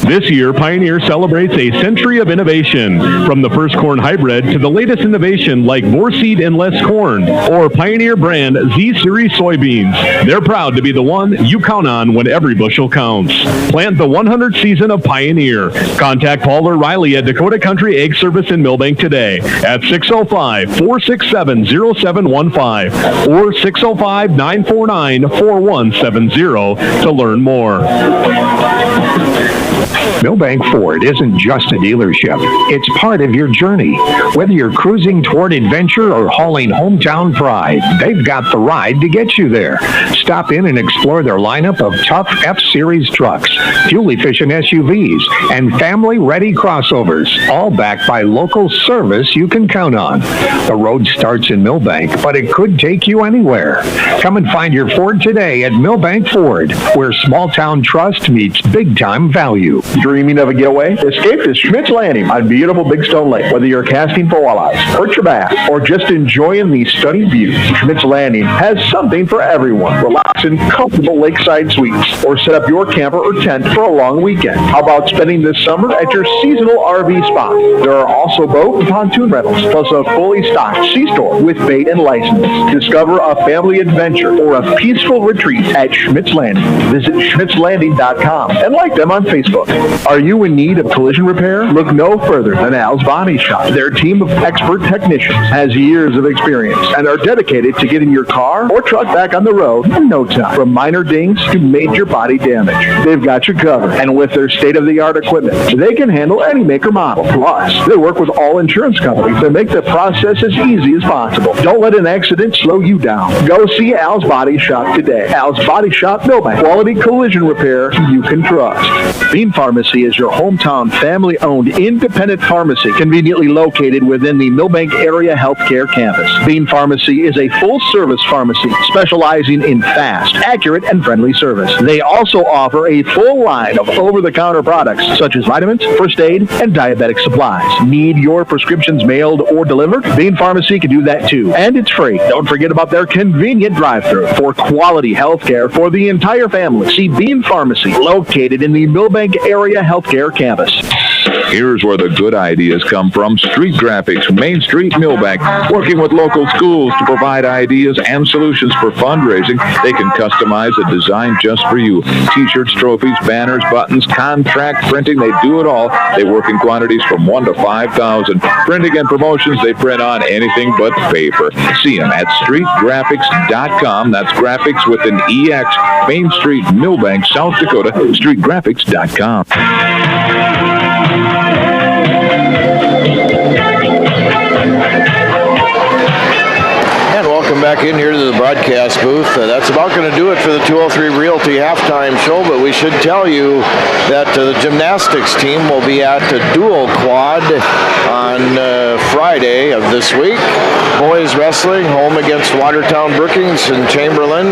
This year, Pioneer celebrates a century of innovation. From the first corn hybrid to the latest innovation like more seed and less corn, or Pioneer brand Z-Series soybeans. They're proud to be the one you count on when every bushel counts. Plant the 100th season of Pioneer. Contact Paul or Riley at Dakota Country Egg Service in Milbank today at 605-467-0715 or 605-949-4170 to learn more. Milbank Ford isn't just a dealership. It's part of your journey. Whether you're cruising toward adventure or hauling hometown pride, they've got the ride to get you there. Stop in and explore their lineup of tough F-Series trucks, fuel-efficient SUVs, and family-ready crossovers, all backed by local service you can count on. The road starts in Milbank, but it could take you anywhere. Come and find your Ford today at Milbank Ford, where small-town trust meets big-time value. Dreaming of a getaway? Escape to Schmidt's Landing on beautiful Big Stone Lake. Whether you're casting for walleyes, perch your bass, or just enjoying the stunning views, Schmidt's Landing has something for everyone. Relax in comfortable lakeside suites, or set up your camper or tent for a long weekend. How about spending this summer at your seasonal RV spot? There are also boat and pontoon rentals, plus a fully stocked C-store with bait and license. Discover a family adventure or a peaceful retreat at Schmidt's Landing. Visit schmidtslanding.com and like them on Facebook. Are you in need of collision repair? Look no further than Al's Body Shop. Their team of expert technicians has years of experience and are dedicated to getting your car or truck back on the road in no time. From minor dings to major body damage, they've got you covered. And with their state-of-the-art equipment, they can handle any make or model. Plus, they work with all insurance companies to make the process as easy as possible. Don't let an accident slow you down. Go see Al's Body Shop today. Al's Body Shop, Milbank. Quality collision repair you can trust. Bean Pharmacy is your hometown family-owned independent pharmacy conveniently located within the Milbank Area Healthcare Campus. Bean Pharmacy is a full-service pharmacy specializing in fast, accurate, and friendly service. They also offer a full line of over-the-counter products such as vitamins, first aid, and diabetic supplies. Need your prescriptions mailed or delivered? Bean Pharmacy can do that too, and it's free. Don't forget about their convenient drive-thru for quality healthcare for the entire family. See Bean Pharmacy, located in the Milbank Area Healthcare Campus. Here's where the good ideas come from. Street Graphics, Main Street, Milbank, working with local schools to provide ideas and solutions for fundraising. They can customize a design just for you. T-shirts, trophies, banners, buttons, contract printing, they do it all. They work in quantities from 1 to 5,000. Printing and promotions, they print on anything but paper. See them at streetgraphics.com. That's graphics with an EX. Main Street, Milbank, South Dakota, streetgraphics.com. And welcome back in here to the broadcast booth. That's about going to do it for the 203 Realty halftime show, but we should tell you that the gymnastics team will be at the dual quad on Friday of this week. Boys wrestling home against Watertown Brookings and Chamberlain.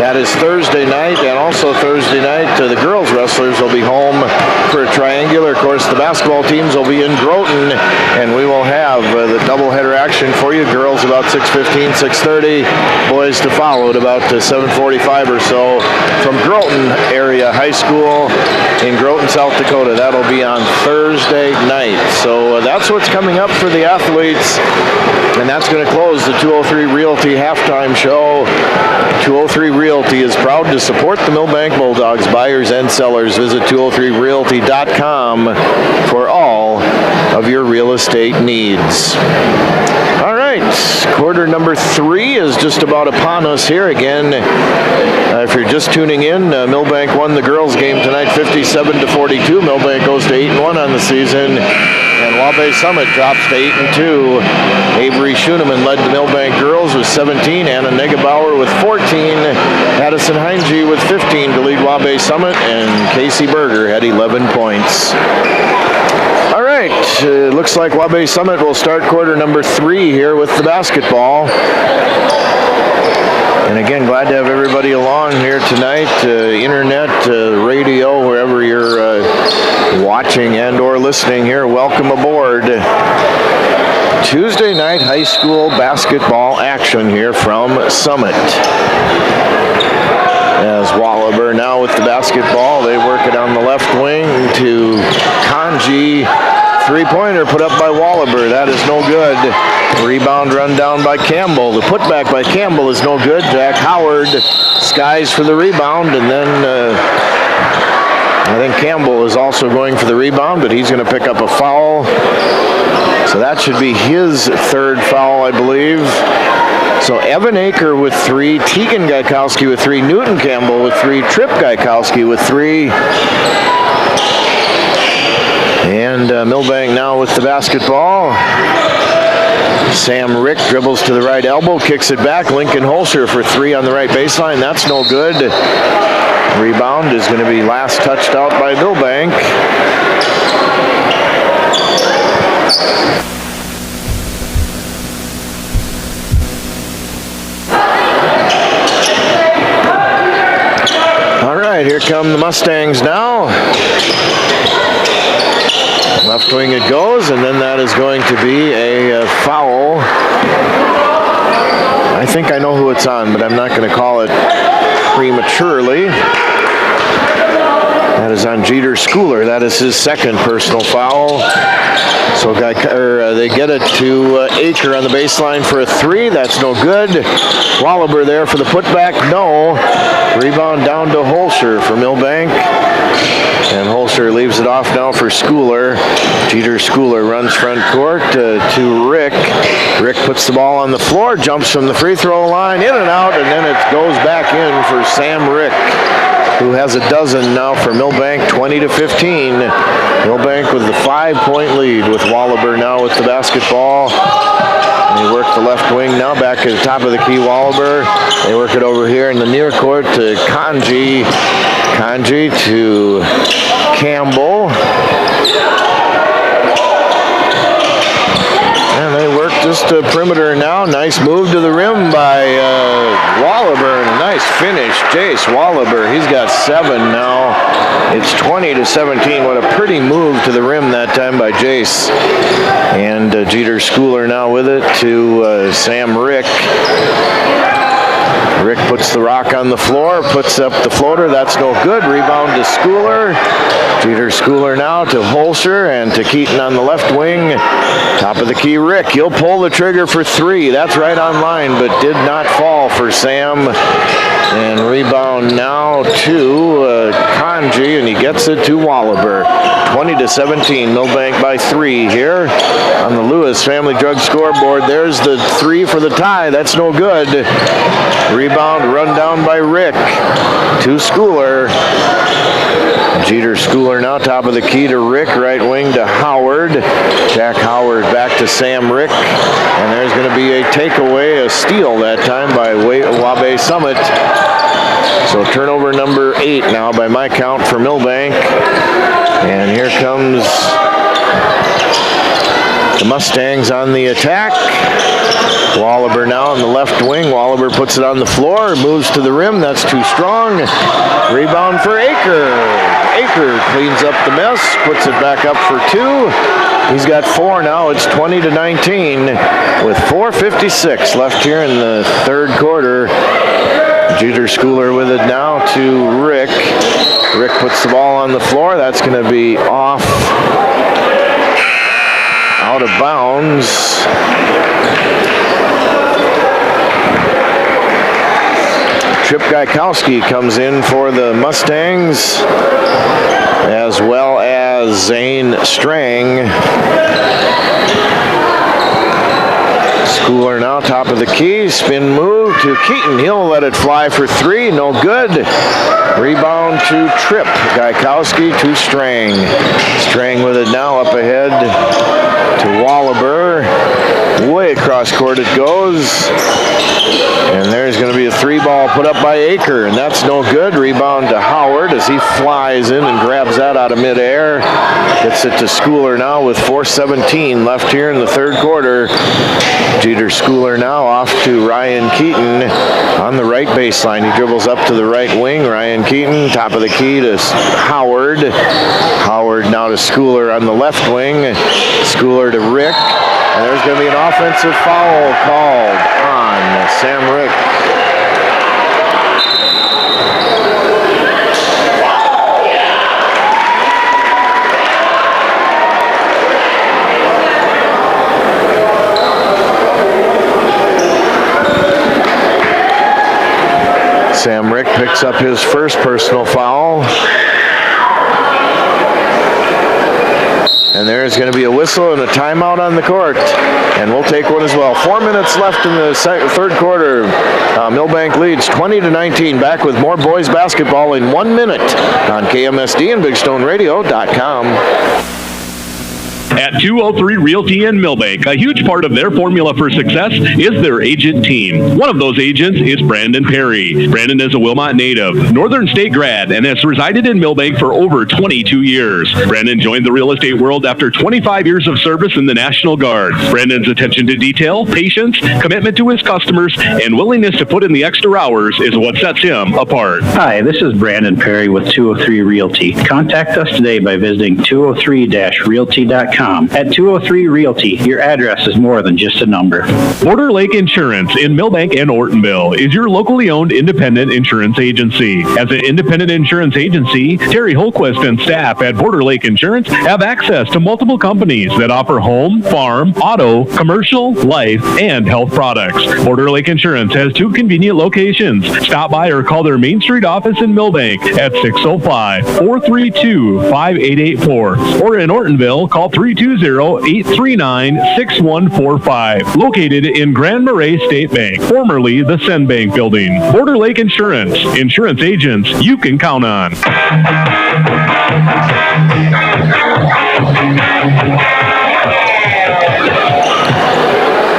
That is Thursday night, and also Thursday night the girls wrestlers will be home for a triangular. Of course, the basketball teams will be in Groton, and we will have the doubleheader action for you. Girls about 6:15, 6:30. Boys to follow at about 7:45 or so from Groton Area High School in Groton, South Dakota. That'll be on Thursday night. So that's what's coming up for the athletes, and that's going to close the 203 Realty halftime show. 203 Realty is proud to support the Milbank Bulldogs, buyers and sellers. Visit 203realty.com for all of your real estate needs. All right, quarter number 3 is just about upon us here again. If you're just tuning in, Milbank won the girls game tonight 57-42. Milbank goes to 8-1 on the season. And Wabash Summit drops to 8-2. Avery Schoeneman led the Milbank girls with 17. Anna Negebauer with 14. Addison Heinge with 15 to lead Wabash Summit, and Casey Berger had 11 points. All right, looks like Wabash Summit will start quarter number 3 here with the basketball. And again, glad to have everybody along here tonight, internet, radio, wherever you're watching and or listening here. Welcome aboard. Tuesday night high school basketball action here from Summit. As Wallaber now with the basketball, they work it on the left wing to Kanji. Three-pointer put up by Wallaber. That is no good. Rebound run down by Campbell. The putback by Campbell is no good. Jack Howard skies for the rebound, and then I think Campbell is also going for the rebound, but he's going to pick up a foul. So that should be his third foul, I believe. So Evan Aker with 3, Tegan Gaikowski with 3, Newton Campbell with 3, Tripp Gaikowski with 3. And Milbank now with the basketball. Sam Rick dribbles to the right elbow, kicks it back. Lincoln Holscher for 3 on the right baseline. That's no good. Rebound is going to be last touched out by Milbank. All right, here come the Mustangs now. Left wing it goes, and then that is going to be a foul. I think I know who it's on, but I'm not going to call it prematurely. That is on Jeter Schooler. That is his second personal foul. So they get it to Aker on the baseline for a 3. That's no good. Wallaber there for the putback. No. Rebound down to Holscher for Milbank. And Holscher leaves it off now for Schooler. Jeter Schooler runs front court to Rick. Rick puts the ball on the floor, jumps from the free throw line, in and out, and then it goes back in for Sam Rick, who has a dozen now for Milbank, 20-15. Milbank with the 5-point lead with Wallaber now with the basketball. And they work the left wing now back at the top of the key, Wallaber. They work it over here in the near court to Kanji. Kanji to Campbell. And they work just a perimeter now. Nice move to the rim by Wallaber, and a nice finish. Jace Wallaber, he's got 7 now. It's 20-17. What a pretty move to the rim that time by Jace. And Jeter Schooler now with it to Sam Rick. Rick puts the rock on the floor, puts up the floater. That's no good. Rebound to Schooler. Jeter Schooler now to Holscher and to Keaton on the left wing. Top of the key, Rick. He'll pull the trigger for 3. That's right on line, but did not fall for Sam. And rebound now to Kanji, and he gets it to Wallaber. 20-17. Milbank by 3 here on the Lewis Family Drug scoreboard. There's the 3 for the tie. That's no good. Rebound run down by Rick to Schooler. Jeter Schooler now top of the key to Rick, right wing to Howard. Jack Howard back to Sam Rick, and there's going to be a takeaway, a steal that time by Wabash Summit. So turnover number 8 now by my count for Milbank. And here comes the Mustangs on the attack. Wallaber now on the left wing. Wallaber puts it on the floor, moves to the rim. That's too strong. Rebound for Aker. Aker cleans up the mess, puts it back up for 2. He's got 4 now. It's 20-19 with 4:56 left here in the third quarter. Jeter Schooler with it now to Rick. Rick puts the ball on the floor. That's going to be off, out of bounds. Tripp Gaikowski comes in for the Mustangs, as well as Zane Strang. Schooler now top of the key, spin move to Keaton. He'll let it fly for 3, no good. Rebound to Tripp Gaikowski to Strang. Strang with it now up ahead to Wallaber. Way across court it goes. And there's going to be a 3-ball put up by Aker, and that's no good. Rebound to Howard as he flies in and grabs that out of midair. Gets it to Schooler now with 4:17 left here in the third quarter. Jeter Schooler now off to Ryan Keaton on the right baseline. He dribbles up to the right wing. Ryan Keaton, top of the key to Howard. Howard now to Schooler on the left wing. Schooler to Rick. And there's going to be an offensive foul called on Sam Rick. Sam Rick picks up his first personal foul. And there's going to be a whistle and a timeout on the court. And we'll take one as well. 4 minutes left in the third quarter. Milbank leads 20-19. Back with more boys basketball in 1 minute on KMSD and BigStoneRadio.com. At 203 Realty in Milbank, a huge part of their formula for success is their agent team. One of those agents is Brandon Perry. Brandon is a Wilmot native, Northern State grad, and has resided in Milbank for over 22 years. Brandon joined the real estate world after 25 years of service in the National Guard. Brandon's attention to detail, patience, commitment to his customers, and willingness to put in the extra hours is what sets him apart. Hi, this is Brandon Perry with 203 Realty. Contact us today by visiting 203-realty.com. At 203 Realty, your address is more than just a number. Border Lake Insurance in Milbank and Ortonville is your locally owned independent insurance agency. As an independent insurance agency, Terry Holquist and staff at Border Lake Insurance have access to multiple companies that offer home, farm, auto, commercial, life, and health products. Border Lake Insurance has 2 convenient locations. Stop by or call their Main Street office in Milbank at 605-432-5884. Or in Ortonville, call 320-839-6145. Located in Grand Marais State Bank, formerly the Sen Bank Building. Border Lake Insurance. Insurance agents you can count on.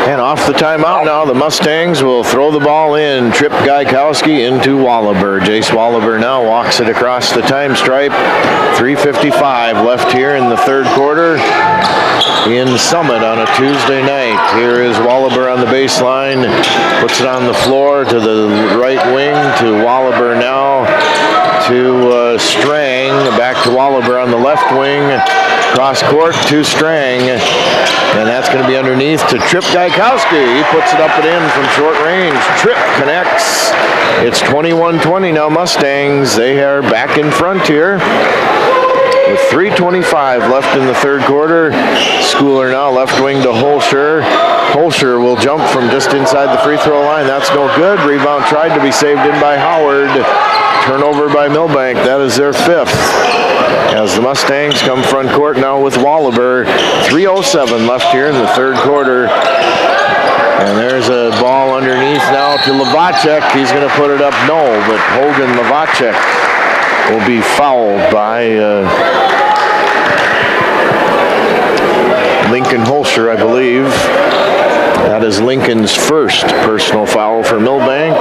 And off the timeout now, the Mustangs will throw the ball in. Trip Gaikowski into Wallaber. Jace Wallaber now walks it across the time stripe. 3:55 left here in the third quarter in Summit on a Tuesday night. Here is Wallaber on the baseline. Puts it on the floor to the right wing to Wallaber now. To Strang. Back to Wallaber on the left wing. Cross court to Strang. And that's going to be underneath to Trip Gaikowski. He puts it up and in from short range. Trip connects. It's 21-20 now Mustangs. They are back in front here. With 3:25 left in the third quarter. Schooler now left wing to Holscher. Holscher will jump from just inside the free throw line. That's no good. Rebound tried to be saved in by Howard. Turnover by Milbank. That is their 5th. As the Mustangs come front court now with Wallaber. 3:07 left here in the third quarter. And there's a ball underneath now to Lavacek. He's going to put it up. No, but Hogan Lavacek will be fouled by Lincoln Holscher, I believe. That is Lincoln's first personal foul for Milbank.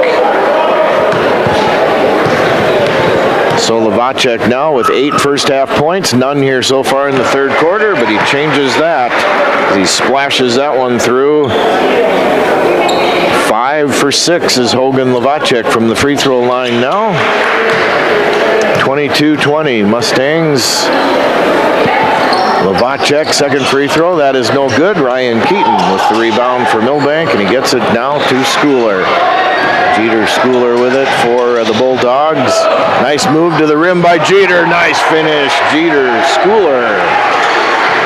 So Lavacek now with 8 first half points. None here so far in the third quarter, but he changes that. He splashes that one through. 5 for 6 is Hogan Lavacek from the free throw line now. 22-20 Mustangs. Lavacek, second free throw. That is no good. Ryan Keaton with the rebound for Milbank, and he gets it now to Schooler. Jeter Schooler with it for the Bulldogs. Nice move to the rim by Jeter. Nice finish. Jeter Schooler.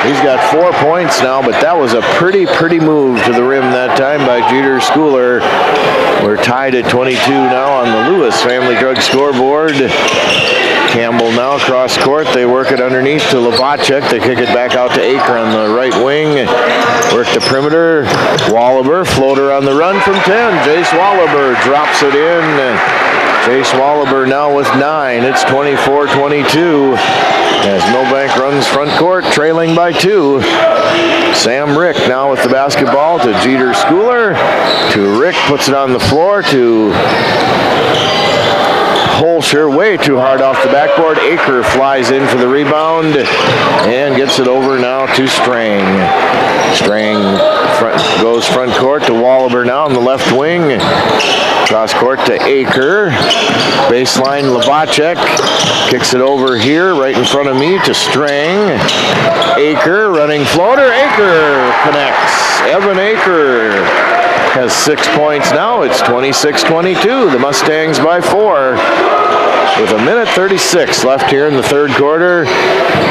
He's got 4 points now, but that was a pretty move to the rim that time by Jeter Schooler. We're tied at 22 now on the Lewis Family Drug scoreboard. Campbell now cross court. They work it underneath to Lavacek. They kick it back out to Aker on the right wing. Work the perimeter. Wallaber, floater on the run from 10. Jace Wallaber drops it in. Jace Wallaber now with 9. It's 24-22 as Milbank runs front court, trailing by 2. Sam Rick now with the basketball to Jeter Schooler. To Rick, puts it on the floor to Holscher, way too hard off the backboard. Aker flies in for the rebound and gets it over now to Strang. Strang goes front court to Wallaber now on the left wing. Cross court to Aker. Baseline, Lavacek kicks it over here right in front of me to Strang. Aker running floater. Aker connects. Evan Aker has 6 points now. It's 26-22. The Mustangs by 4. With 1:36 left here in the third quarter.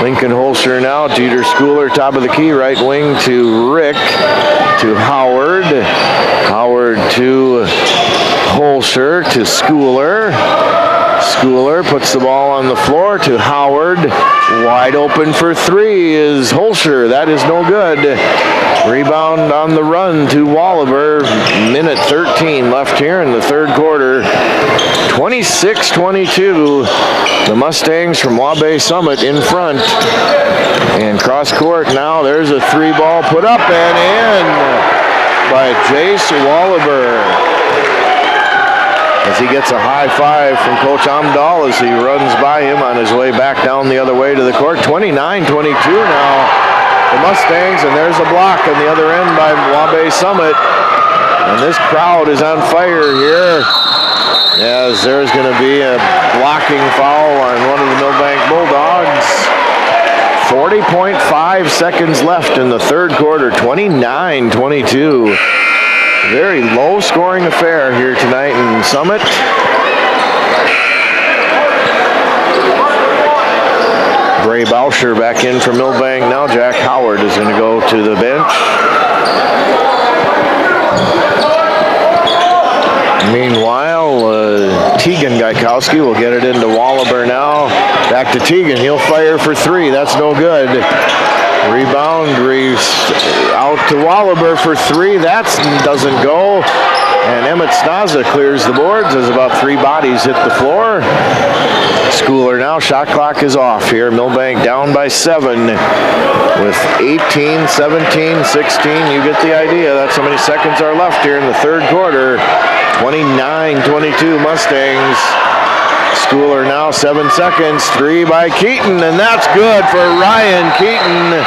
Lincoln Holscher now. Jeter Schooler, top of the key, right wing to Rick, to Howard. Howard to Holscher, to Schooler. Schooler puts the ball on the floor to Howard. Wide open for three is Holscher. That is no good. Rebound on the run to Wallaber. 1:13 left here in the third quarter. 26-22. The Mustangs from Wabash Summit in front. And cross court now. There's a three ball put up and in by Jace Wallaber. As he gets a high five from Coach Amdahl as he runs by him on his way back down the other way to the court. 29-22 now. The Mustangs, and there's a block on the other end by Wabash Summit. And this crowd is on fire here, as there's going to be a blocking foul on one of the Milbank Bulldogs. 40.5 seconds left in the third quarter, 29-22. Very low scoring affair here tonight in Summit. Bray Bauscher back in for Milbank now. Jack Howard is going to go to the bench. Meanwhile, Tegan Gaikowski will get it into Wallaber now. Back to Tegan. He'll fire for three. That's no good. Rebound out to Wallaber for three. That doesn't go. And Emmett Snaza clears the boards as about three bodies hit the floor. Schooler now. Shot clock is off here. Milbank down by 7 with 18, 17, 16. You get the idea. That's how many seconds are left here in the third quarter. 29-22 Mustangs. Schooler now, 7 seconds. Three by Keaton, and that's good for Ryan Keaton.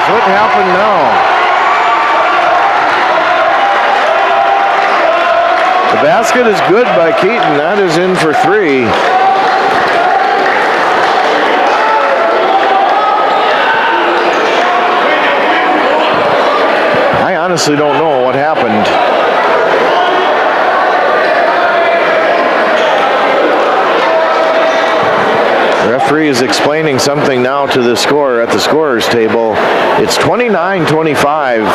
What happened now? The basket is good by Keaton. That is in for three. I honestly don't know what happened. The referee is explaining something now to the scorer at the scorer's table. It's 29-25.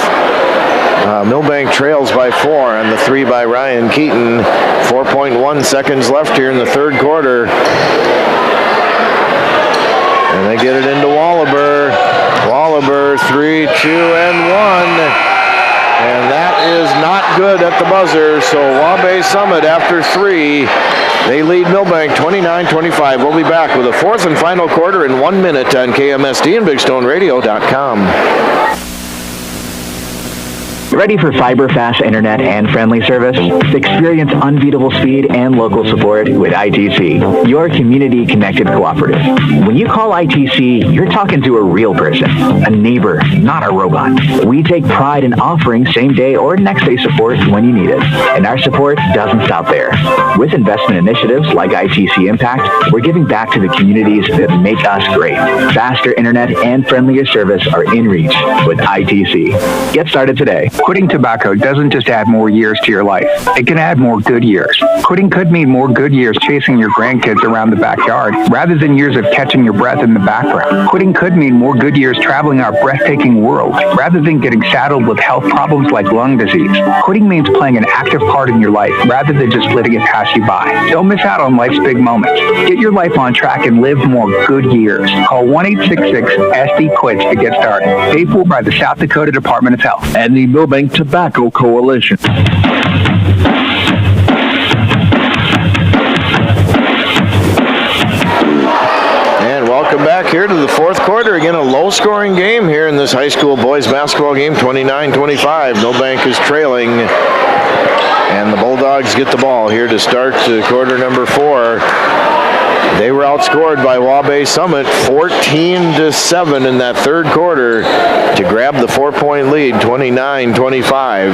Milbank trails by 4 on the three by Ryan Keaton. 4.1 seconds left here in the third quarter. And they get it into Wallaber. Wallaber, 3, 2, and 1. And that is not good at the buzzer. So Wabash Summit after 3. They lead Milbank 29-25. We'll be back with a fourth and final quarter in 1 minute on KMSD and BigStoneRadio.com. Ready for fiber-fast internet and friendly service? Experience unbeatable speed and local support with ITC, your community-connected cooperative. When you call ITC, you're talking to a real person, a neighbor, not a robot. We take pride in offering same-day or next-day support when you need it, and our support doesn't stop there. With investment initiatives like ITC Impact, we're giving back to the communities that make us great. Faster internet and friendlier service are in reach with ITC. Get started today. Quitting tobacco doesn't just add more years to your life. It can add more good years. Quitting could mean more good years chasing your grandkids around the backyard rather than years of catching your breath in the background. Quitting could mean more good years traveling our breathtaking world rather than getting saddled with health problems like lung disease. Quitting means playing an active part in your life rather than just letting it pass you by. Don't miss out on life's big moments. Get your life on track and live more good years. Call 1-866-SD-QUITS to get started. Paid for by the South Dakota Department of Health and the Milbank Tobacco Coalition. And welcome back quarter. Again, a low-scoring game here in this high school boys basketball game, 29-25. Milbank is trailing, and the Bulldogs get the ball here to start quarter number 4. They were outscored by Waubay Summit 14-7 in that third quarter to grab the 4-point lead, 29-25.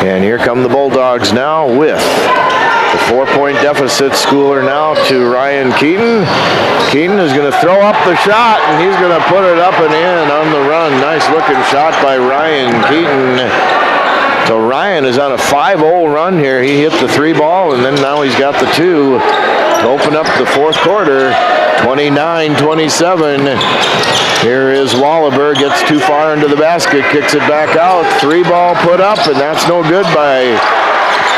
And here come the Bulldogs now with the 4-point deficit. Schooler now to Ryan Keaton. Keaton is going to throw up the shot, and he's going to put it up and in on the run. Nice looking shot by Ryan Keaton. So Ryan is on a 5-0 run here. He hit the 3 ball, and then now he's got the 2 to open up the fourth quarter, 29-27. Here is Wallaber, gets too far into the basket, kicks it back out. 3 ball put up, and that's no good by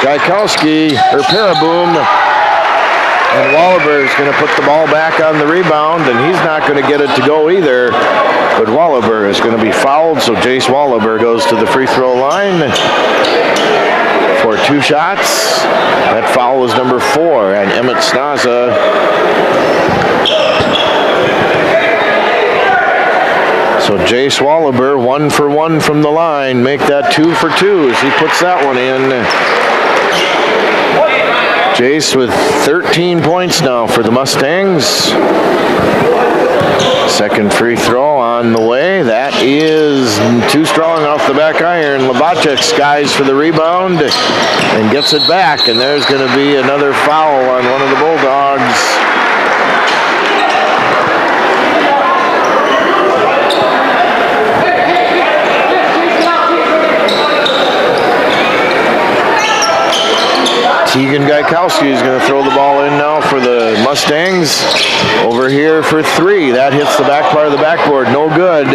Gaikowski, or Paraboom. And Wallaber is going to put the ball back on the rebound, and he's not going to get it to go either. But Wallaber is going to be fouled, so Jace Wallaber goes to the free throw line for 2 shots. That foul was number 4, and Emmett Snaza so Jace Wallaber 1 for 1 from the line. Make that 2 for 2 as he puts that one in. Jace with 13 points now for the Mustangs. Second free throw on the way. That is too strong off the back iron. Labachek skies for the rebound and gets it back. And there's going to be another foul on one of the Bulldogs. Tegan Gaikowski is going to throw the ball in now for the Mustangs. Over here for 3. That hits the back part of the backboard. No good.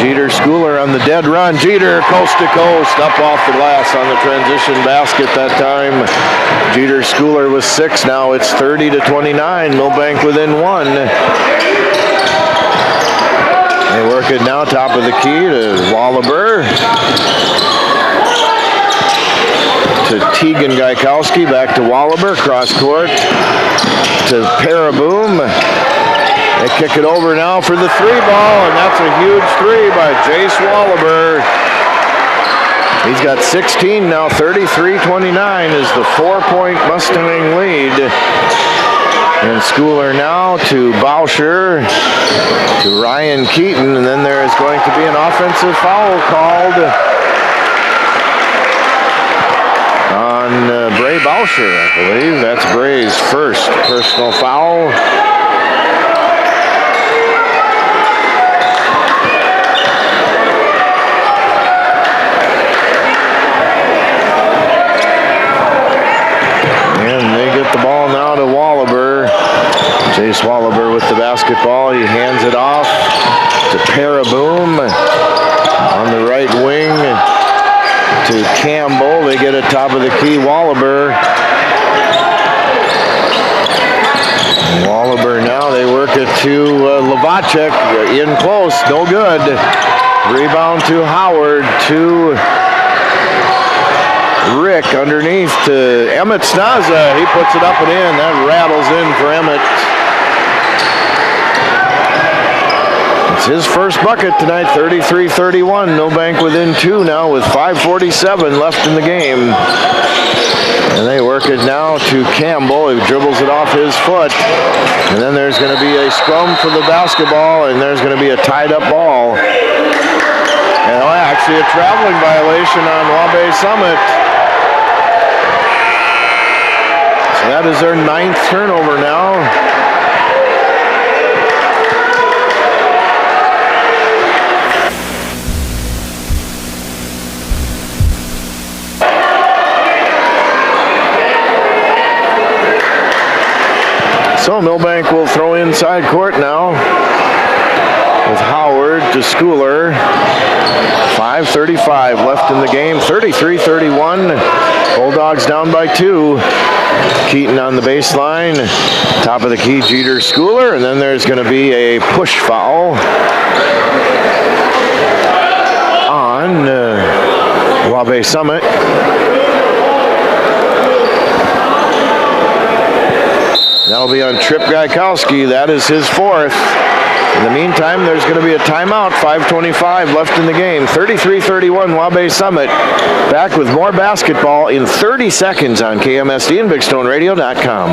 Jeter Schooler on the dead run. Jeter coast to coast, up off the glass on the transition basket that time. Jeter Schooler with 6. Now it's 30-29. Milbank within 1. They work it now, top of the key to Wallaber. To Tegan Gaikowski, back to Wallaber, cross court to Paraboom. They kick it over now for the 3 ball, and that's a huge 3 by Jace Wallaber. He's got 16 now, 33-29 is the 4-point Mustang lead. And Schooler now to Bauscher, to Ryan Keaton, and then there is going to be an offensive foul called on Bray Bauscher, I believe. That's Bray's first personal foul. And they get the ball now to Wallaber. Jace Wallaber with the basketball. He hands it off to Paraboom on the right wing. To Campbell. They get it top of the key. Wallaber. Wallaber now. They work it to Lavacek. In close. No good. Rebound to Howard. To Rick underneath to Emmett Snaza. He puts it up and in. That rattles in for Emmett. It's his first bucket tonight, 33-31. Milbank within 2 now with 5:47 left in the game. And they work it now to Campbell, who dribbles it off his foot. And then there's going to be a scrum for the basketball, and there's going to be a tied-up ball. And actually a traveling violation on Waubay Summit. So that is their 9th turnover now. So Milbank will throw inside court now with Howard to Schooler. 5:35 left in the game, 33-31. Bulldogs down by 2. Keaton on the baseline. Top of the key, Jeter Schooler. And then there's going to be a push foul on Waubay Summit. That'll be on Trip Gaikowski. That is his fourth. In the meantime, there's going to be a timeout. 5:25 left in the game. 33-31 Wabash Summit. Back with more basketball in 30 seconds on KMSD and BigStoneRadio.com.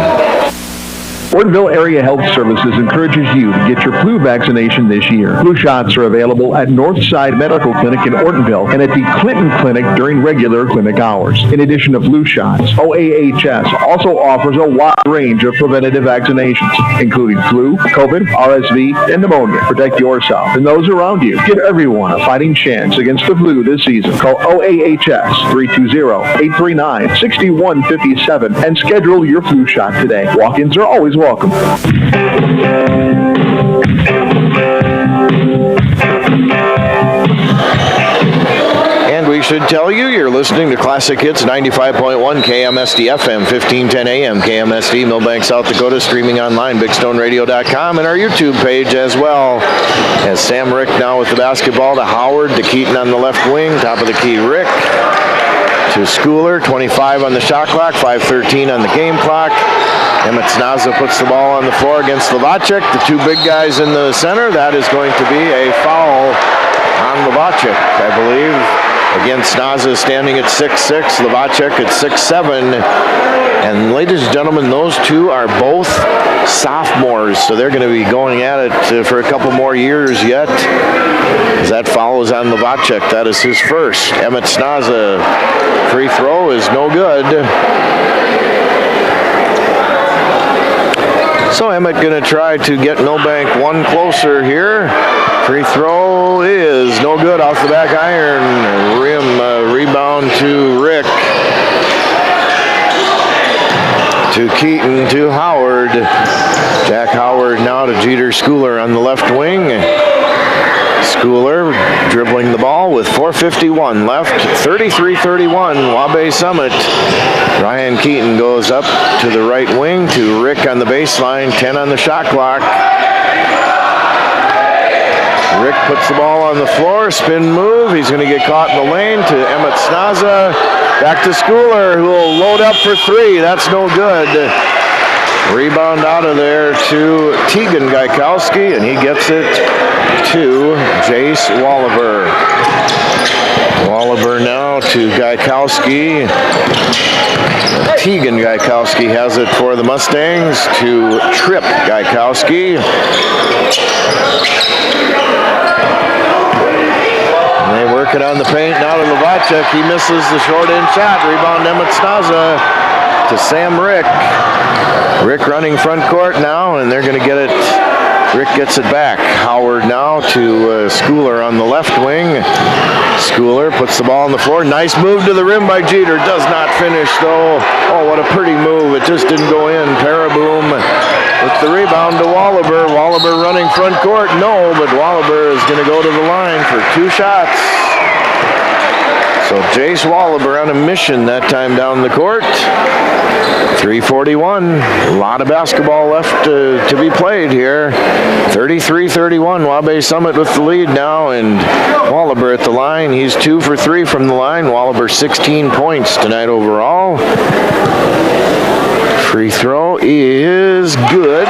Ortonville Area Health Services encourages you to get your flu vaccination this year. Flu shots are available at Northside Medical Clinic in Ortonville and at the Clinton Clinic during regular clinic hours. In addition to flu shots, OAHS also offers a wide range of preventative vaccinations, including flu, COVID, RSV, and pneumonia. Protect yourself and those around you. Give everyone a fighting chance against the flu this season. Call OAHS 320-839-6157 and schedule your flu shot today. Walk-ins are always welcome. And we should tell you, you're listening to Classic Hits 95.1 KMSD FM, 1510 AM, KMSD, Milbank, South Dakota, streaming online, BigStoneRadio.com, and our YouTube page as well. As Sam Rick now with the basketball to Howard, to Keaton on the left wing, top of the key, Rick. To Schooler, 25 on the shot clock, 5:13 on the game clock. Emmett Snaza puts the ball on the floor against Lovacek. The two big guys in the center. That is going to be a foul on Lovacek, I believe. Again, Snaza standing at 6'6", Lovacek at 6'7". And ladies and gentlemen, those two are both sophomores, so they're going to be going at it for a couple more years yet. As that foul is on Lovacek. That is his first. Emmett Snaza free throw is no good. So Emmett going to try to get Milbank one closer here. Free throw is no good off the back iron. Rim rebound to Rick. To Keaton, to Howard. Jack Howard now to Jeter Schooler on the left wing. Schooler dribbling the ball with 4:51 left. 33-31 Wabash Summit. Ryan Keaton goes up to the right wing to Rick on the baseline. 10 on the shot clock. Rick puts the ball on the floor. Spin move. He's going to get caught in the lane to Emmett Snaza. Back to Schooler, who will load up for three. That's no good. Rebound out of there to Tegan Gaikowski, and he gets it to Jace Wallaber. Wallaber now to Gaikowski. Tegan Gaikowski has it for the Mustangs to Trip Gaikowski. And they work it on the paint now to Lovacek. He misses the short end shot. Rebound Emmett Snaza to Sam Rick. Rick running front court now, and they're going to get it. Rick gets it back. Howard now to Schooler on the left wing. Schooler puts the ball on the floor. Nice move to the rim by Jeter. Does not finish, though. Oh, what a pretty move. It just didn't go in. Paraboom with the rebound to Wallaber. Wallaber running front court. No, but Wallaber is going to go to the line for two shots. So Jace Wallaber on a mission that time down the court. 3:41. A lot of basketball left to be played here. 33-31. Wabash Summit with the lead now, and Wallaber at the line. He's 2 for 3 from the line. Wallaber 16 points tonight overall. Free throw is good.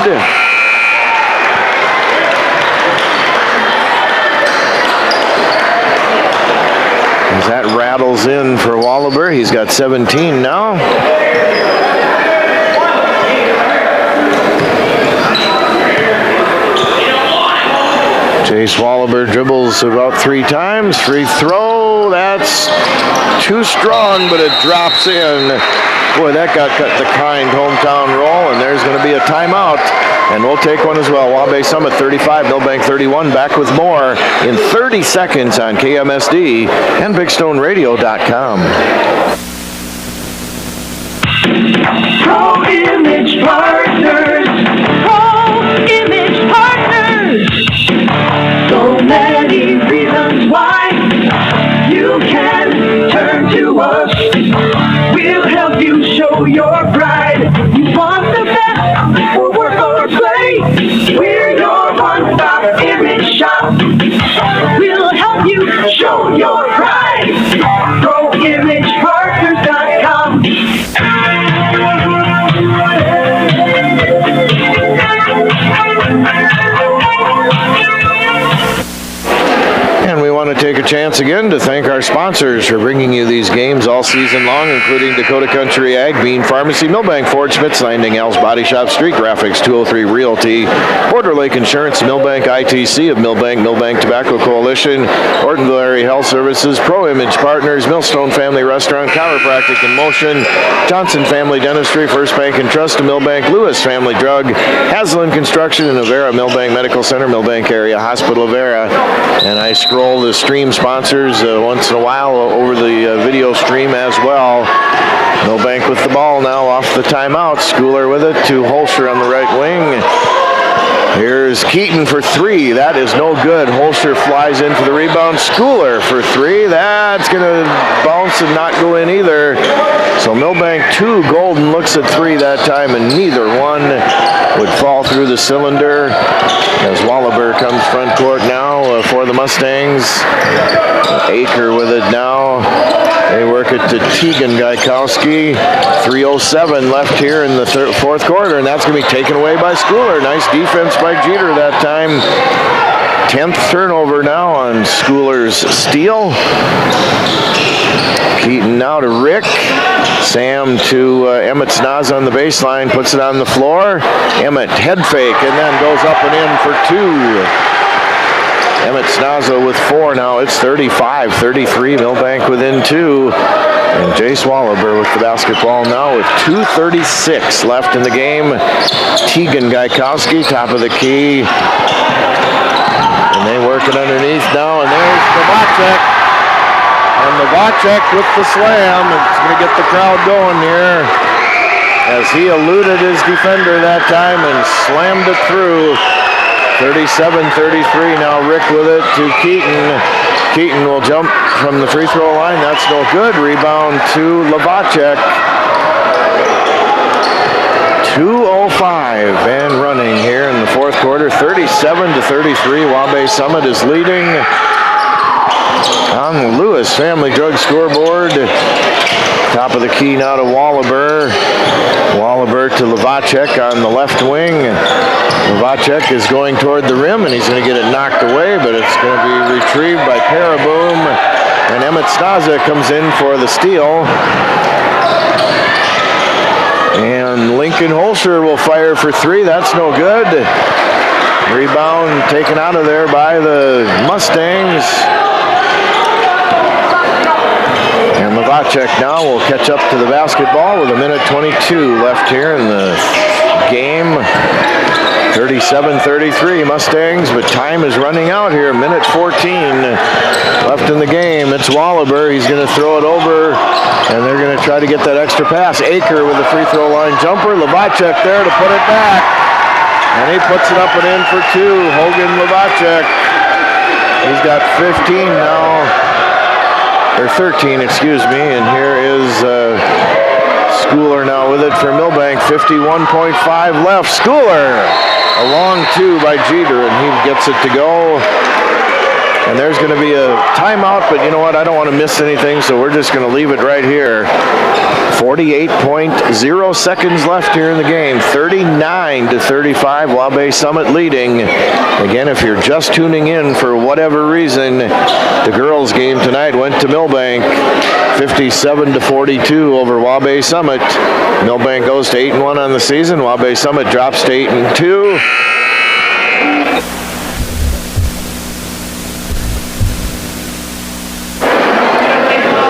As that rattles in for Wallaber, he's got 17 now. Jace Wallaber dribbles about 3 times. Free throw, that's too strong, but it drops in. Boy, that got the kind hometown roll, and there's going to be a timeout. And we'll take one as well. Wabash Summit 35, Milbank 31. Back with more in 30 seconds on KMSD and BigStoneRadio.com. Pro Image Partners. Pro Image Partners. So many reasons why you can turn to us. We'll help you show your pride. You want the best for work or play. We're your one-stop image shop. We'll help you show your pride. ProImagePartners.com. a chance again to thank our sponsors for bringing you these games all season long, including Dakota Country Ag, Bean Pharmacy, Milbank, Ford, Schmitz Landing, Al's Body Shop, Street Graphics, 203 Realty, Border Lake Insurance, Milbank ITC of Milbank Tobacco Coalition, Ortonville Area Health Services, Pro Image Partners, Millstone Family Restaurant, Chiropractic in Motion, Johnson Family Dentistry, First Bank and Trust of Milbank, Lewis Family Drug, Haslam Construction, and Avera Milbank Medical Center, Milbank Area Hospital Avera. And I scroll the stream sponsors once in a while over the video stream as well. Milbank with the ball now off the timeout. Schooler with it to Holscher on the right wing. Here's Keaton for three. That is no good. Holscher flies in for the rebound. Schooler for three. That's going to bounce and not go in either. So Milbank 2, Golden looks at three that time, and neither one would fall through the cylinder. As Wallaber comes front court now for the Mustangs. Aker with it now. They work it to Tegan Gaikowski. 3:07 left here in the fourth quarter, and that's going to be taken away by Schooler. Nice defense by Jeter that time. 10th turnover now on Schooler's steal. Keaton now to Rick. Sam to Emmett Snaza on the baseline, puts it on the floor. Emmett head fake and then goes up and in for two. Emmett Snaza with four now. It's 35-33. Milbank within two. And Jace Wallaber with the basketball now with 2:36 left in the game. Tegan Gaikowski, top of the key. And they work it underneath now, and there's Novacek. And Novacek with the slam. It's going to get the crowd going here as he eluded his defender that time and slammed it through. 37-33 now. Rick with it to Keaton. Keaton will jump from the free throw line. That's no good. Rebound to Novacek. 2:05 and running here in the fourth quarter. 37-33. Wabash Summit is leading on the Lewis Family Drug scoreboard. Top of the key now to Wallaber. Wallaber to Novacek on the left wing. Novacek is going toward the rim, and he's going to get it knocked away, but it's going to be retrieved by Paraboom. And Emmett Snaza comes in for the steal. And Lincoln Holscher will fire for three. That's no good. Rebound taken out of there by the Mustangs. And Novacek now will catch up to the basketball with 1:22 left here in the game. 37-33 Mustangs, but time is running out here. 1:14 left in the game. It's Wallaber. He's going to throw it over, and they're going to try to get that extra pass. Aker with the free throw line jumper. Novacek there to put it back, and he puts it up and in for two. Hogan Novacek. He's got 15 now, or 13, excuse me, and here is Schooler now with it for Milbank. 51.5 left. Schooler, a long two by Jeter, and he gets it to go. And there's going to be a timeout, but you know what? I don't want to miss anything, so we're just going to leave it right here. 48.0 seconds left here in the game. 39-35, Wabash Summit leading. Again, if you're just tuning in for whatever reason, the girls' game tonight went to Milbank. 57-42 over Wabash Summit. Milbank goes to 8-1 on the season. Wabash Summit drops to 8-2.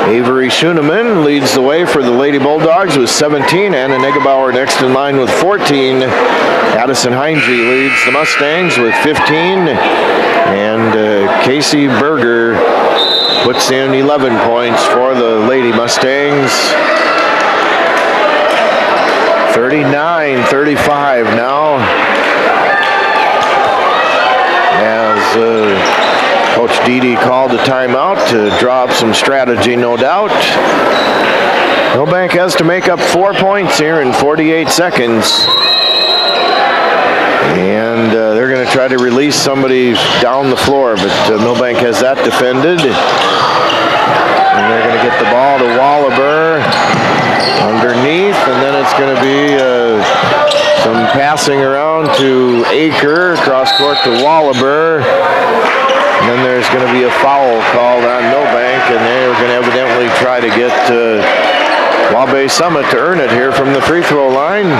Avery Schoenemann leads the way for the Lady Bulldogs with 17. Anna Negebauer next in line with 14. Addison Heinge leads the Mustangs with 15. And Casey Berger puts in 11 points for the Lady Mustangs. 39-35 now. As Coach Dede called a timeout to draw up some strategy, no doubt. Milbank has to make up 4 points here in 48 seconds. And they're going to try to release somebody down the floor, but Milbank has that defended. And they're going to get the ball to Wallaber underneath, and then it's going to be some passing around to Aker, cross court to Wallaber. And then there's going to be a foul called on Milbank, and they're going to evidently try to get Wabash Summit to earn it here from the free throw line.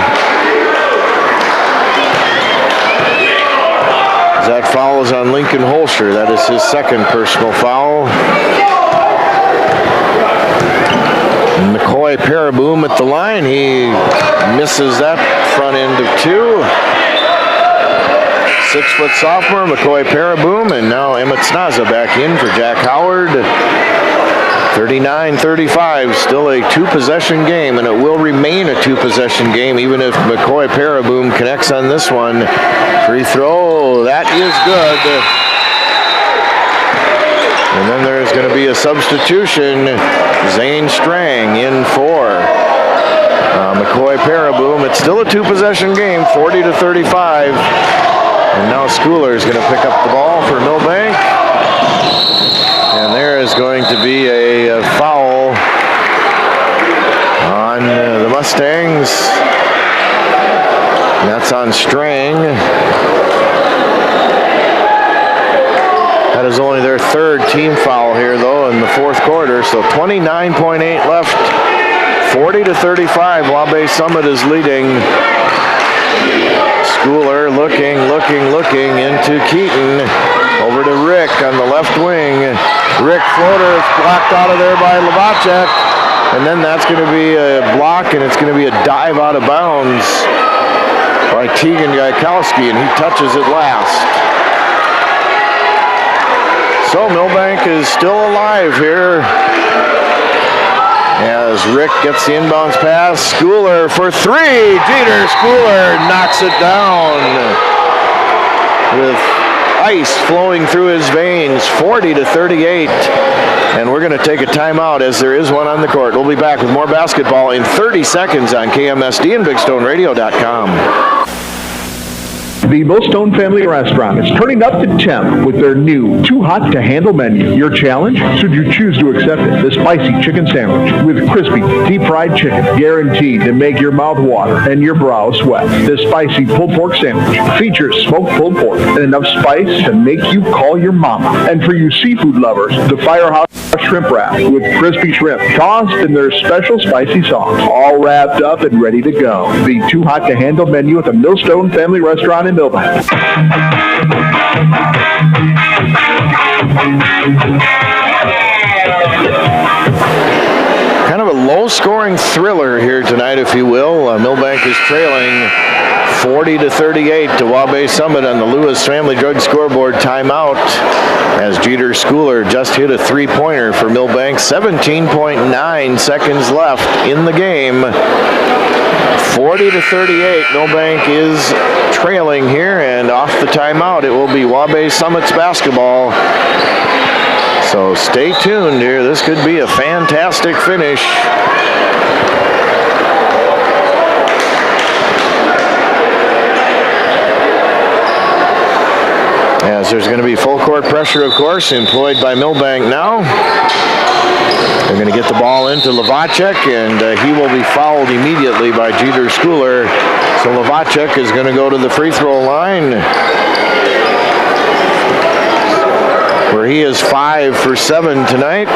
That foul is on Lincoln Holscher. That is his second personal foul. McCoy Paraboom at the line. He misses that front end of two. 6-foot sophomore, McCoy Paraboom, and now Emmett Snaza back in for Jack Howard. 39-35, still a two-possession game, and it will remain a two-possession game even if McCoy Paraboom connects on this one. Free throw, that is good. And then there's going to be a substitution. Zane Strang in for McCoy Paraboom. It's still a two-possession game, 40-35. And now Schooler is going to pick up the ball for Milbank. And there is going to be a foul on the Mustangs. And that's on Strang. That is only their third team foul here, though, in the fourth quarter. So 29.8 left. 40-35. Wabash Summit is leading. Schooler looking into Keaton. Over to Rick on the left wing. Rick floater is blocked out of there by Lavacek. And then that's going to be a block, and it's going to be a dive out of bounds by Tegan Gaikowski, and he touches it last. So Milbank is still alive here as Rick gets the inbounds pass. Schooler for three. Jeter Schooler knocks it down with ice flowing through his veins. 40-38. And we're going to take a timeout as there is one on the court. We'll be back with more basketball in 30 seconds on KMSD and BigStoneRadio.com. The Millstone Family Restaurant is turning up the temp with their new Too Hot to Handle menu. Your challenge, should you choose to accept it, the spicy chicken sandwich with crispy, deep-fried chicken, guaranteed to make your mouth water and your brow sweat. The spicy pulled pork sandwich features smoked pulled pork and enough spice to make you call your mama. And for you seafood lovers, the Firehouse shrimp wrap with crispy shrimp tossed in their special spicy sauce, all wrapped up and ready to go. The Too Hot to Handle menu at the Millstone Family Restaurant in Milbank. Kind of a low-scoring thriller here tonight, if you will. Milbank is trailing 40-38 to Wabash Summit on the Lewis Family Drug Scoreboard timeout as Jeter Schooler just hit a three-pointer for Milbank. 17.9 seconds left in the game. 40-38. Milbank is trailing here, and off the timeout it will be Wabash Summit's basketball. So stay tuned here. This could be a fantastic finish. As there's going to be full court pressure, of course, employed by Milbank now. They're going to get the ball into Lavacek, and he will be fouled immediately by Jeter Schooler. So Lavacek is going to go to the free throw line, where he is 5 for 7 tonight.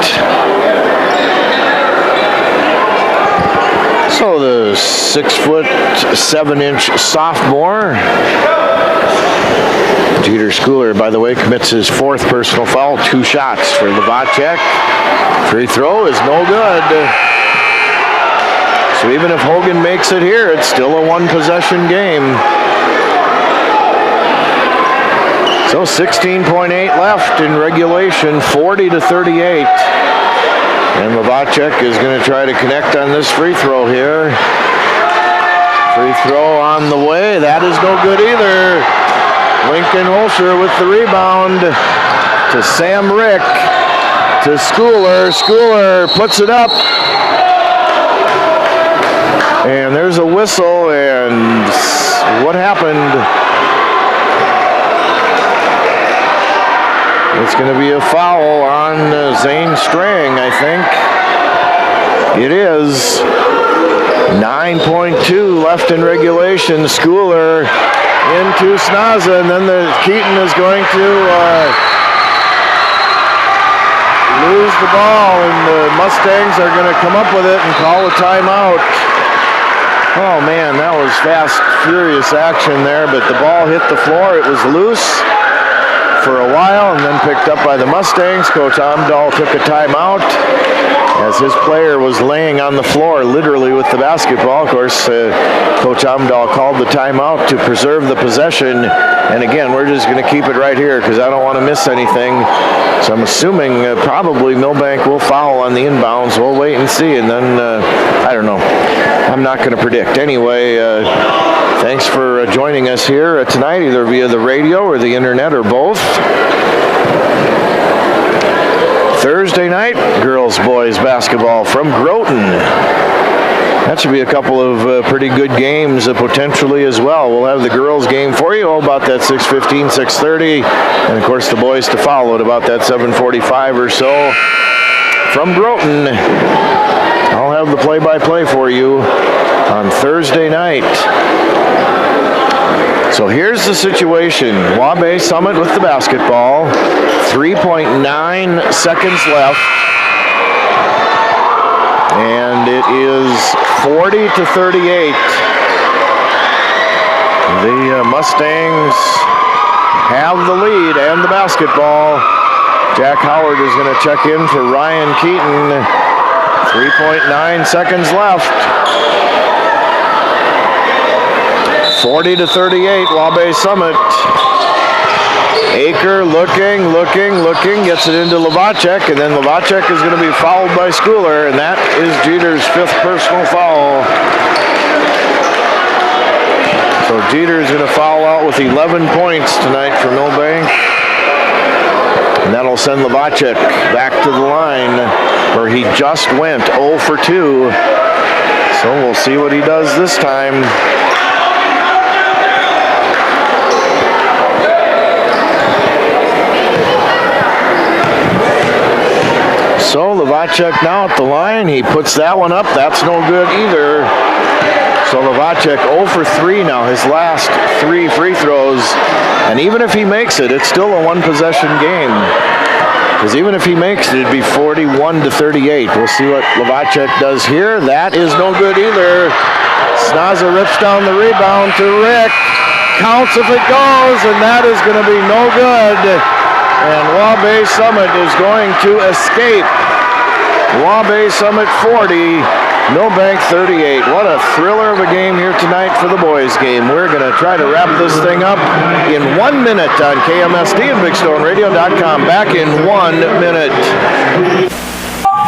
So the 6'7" sophomore, Jeter Schooler, by the way, commits his fourth personal foul. 2 shots for Lavacek. Free throw is no good. So even if Hogan makes it here, it's still a one-possession game. So 16.8 left in regulation, 40-38. And Lavacek is going to try to connect on this free throw here. Free throw on the way. That is no good either. Lincoln Holscher with the rebound to Sam Rick, to Schooler. Schooler puts it up. And there's a whistle, and what happened? It's going to be a foul on Zane Strang, I think. It is. 9.2 left in regulation. Schooler into Snaza, and then Keaton is going to lose the ball, and the Mustangs are going to come up with it and call a timeout. Oh, man, that was fast, furious action there, but the ball hit the floor. It was loose for a while and then picked up by the Mustangs. Coach Amdahl took a timeout as his player was laying on the floor literally with the basketball. Of course, Coach Amdahl called the timeout to preserve the possession. And again, we're just going to keep it right here because I don't want to miss anything. So I'm assuming probably Milbank will foul on the inbounds. We'll wait and see. And then, I don't know. I'm not going to predict. Anyway, thanks for joining us here tonight, either via the radio or the internet or both. Thursday night, girls-boys basketball from Groton. That should be a couple of pretty good games potentially as well. We'll have the girls game for you all about that 6:15, 6:30. And, of course, the boys to follow at about that 7:45 or so. From Groton, I'll have the play-by-play for you on Thursday night. So here's the situation. Wabash Summit with the basketball. 3.9 seconds left. And it is 40-38. The Mustangs have the lead and the basketball. Jack Howard is going to check in for Ryan Keaton. 3.9 seconds left. 40-38, Wabash Summit. Aker looking, gets it into Lavacek, and then Lavacek is going to be fouled by Schooler, and that is Jeter's 5th personal foul. So Jeter is going to foul out with 11 points tonight for Milbank. And that'll send Lavacek back to the line where he just went 0 for 2. So we'll see what he does this time. So Lavacek now at the line. He puts that one up. That's no good either. So Lavacek 0 for 3 now, his last 3 free throws. And even if he makes it, it's still a one-possession game. Because even if he makes it, it'd be 41-38. We'll see what Lavacek does here. That is no good either. Snaza rips down the rebound to Rick. Counts if it goes, and that is going to be no good. And Wabash Summit is going to escape. Wabash Summit 40, Milbank 38. What a thriller of a game here tonight for the boys game. We're going to try to wrap this thing up in 1 minute on KMSD and BigStoneRadio.com. Back in 1 minute.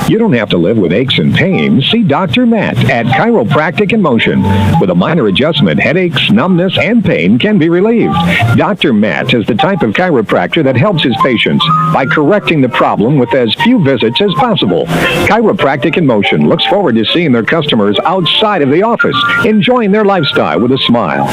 You don't have to live with aches and pains. See Dr. Matt at Chiropractic in Motion. With a minor adjustment, headaches, numbness, and pain can be relieved. Dr. Matt is the type of chiropractor that helps his patients by correcting the problem with as few visits as possible. Chiropractic in Motion looks forward to seeing their customers outside of the office, enjoying their lifestyle with a smile.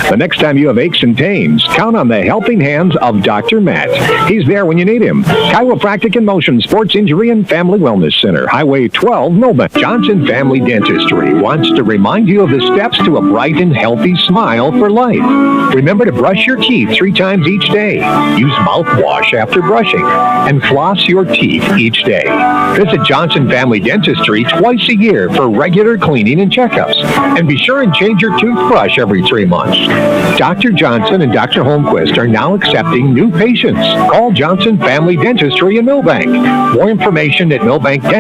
The next time you have aches and pains, count on the helping hands of Dr. Matt. He's there when you need him. Chiropractic in Motion, Sports Injury and Family Wellness Center, Highway 12, Milbank. Johnson Family Dentistry wants to remind you of the steps to a bright and healthy smile for life. Remember to brush your teeth 3 times each day. Use mouthwash after brushing. And floss your teeth each day. Visit Johnson Family Dentistry twice a year for regular cleaning and checkups. And be sure and change your toothbrush every 3 months. Dr. Johnson and Dr. Holmquist are now accepting new patients. Call Johnson Family Dentistry in Milbank. More information at milbankdentist.com.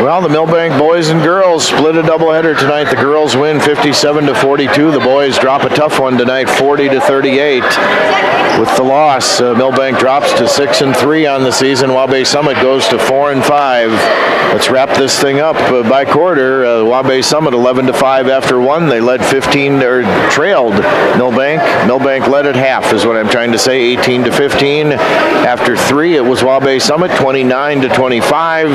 Well, the Milbank boys and girls split a doubleheader tonight. The girls win 57-42. The boys drop a tough one tonight, 40-38. With the loss, Milbank drops to 6-3 on the season. Wabash Summit goes to 4-5. Let's wrap this thing up by quarter. Wabash Summit 11-5 after 1. They led 15 or trailed Milbank. Milbank led at half, is what I'm trying to say, 18-15. After 3, it was Wabash Summit 29-25,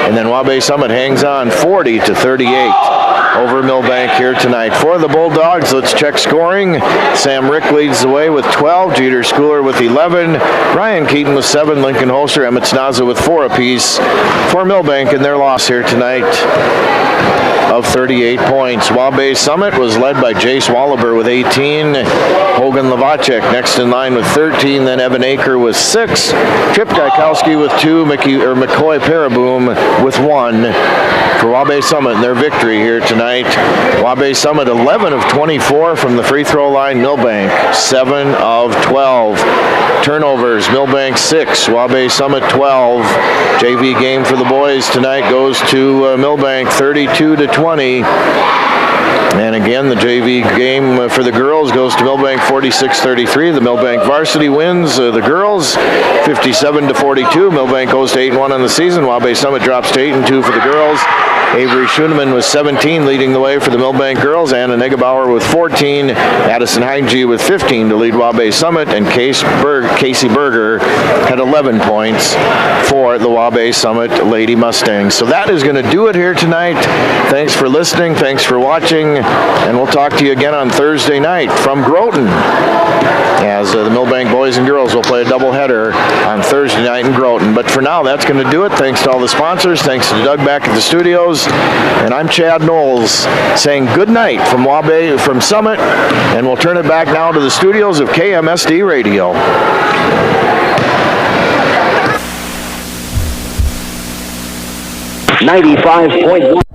and then Wabash Summit hangs on 40-38 over Milbank here tonight. For the Bulldogs, let's check scoring. Sam Rick leads the way with 12, Jeter Schooler with 11, Ryan Keaton with 7, Lincoln Holster, Emmett Snaza with 4 apiece for Milbank in their loss here tonight. of 38 points. Wabash Summit was led by Jace Wallaber with 18, Hogan Lavacek next in line with 13, then Evan Aker with 6, Trip Gaikowski with 2, McCoy Paraboom with 1 for Wabash Summit in their victory here tonight. Wabash Summit 11 of 24 from the free throw line. Milbank 7 of 12. Turnovers, Milbank 6, Wabash Summit 12. JV game for the boys tonight goes to Milbank 32-20. And again, the JV game for the girls goes to Milbank 46-33. The Milbank varsity wins the girls 57-42. Milbank goes to 8-1 on the season. Wabash Summit drops to 8-2 for the girls. Avery Schoenemann with 17 leading the way for the Milbank girls. Anna Negebauer with 14. Addison Heinge with 15 to lead Wabash Summit. And Casey Berger had 11 points for the Wabash Summit Lady Mustangs. So that is going to do it here tonight. Thanks for listening. Thanks for watching. And we'll talk to you again on Thursday night from Groton, as the Milbank boys and girls will play a doubleheader on Thursday night in Groton. But for now, that's going to do it. Thanks to all the sponsors. Thanks to Doug back at the studios. And I'm Chad Knowles saying good night from Summit. And we'll turn it back now to the studios of KMSD Radio. 95.1.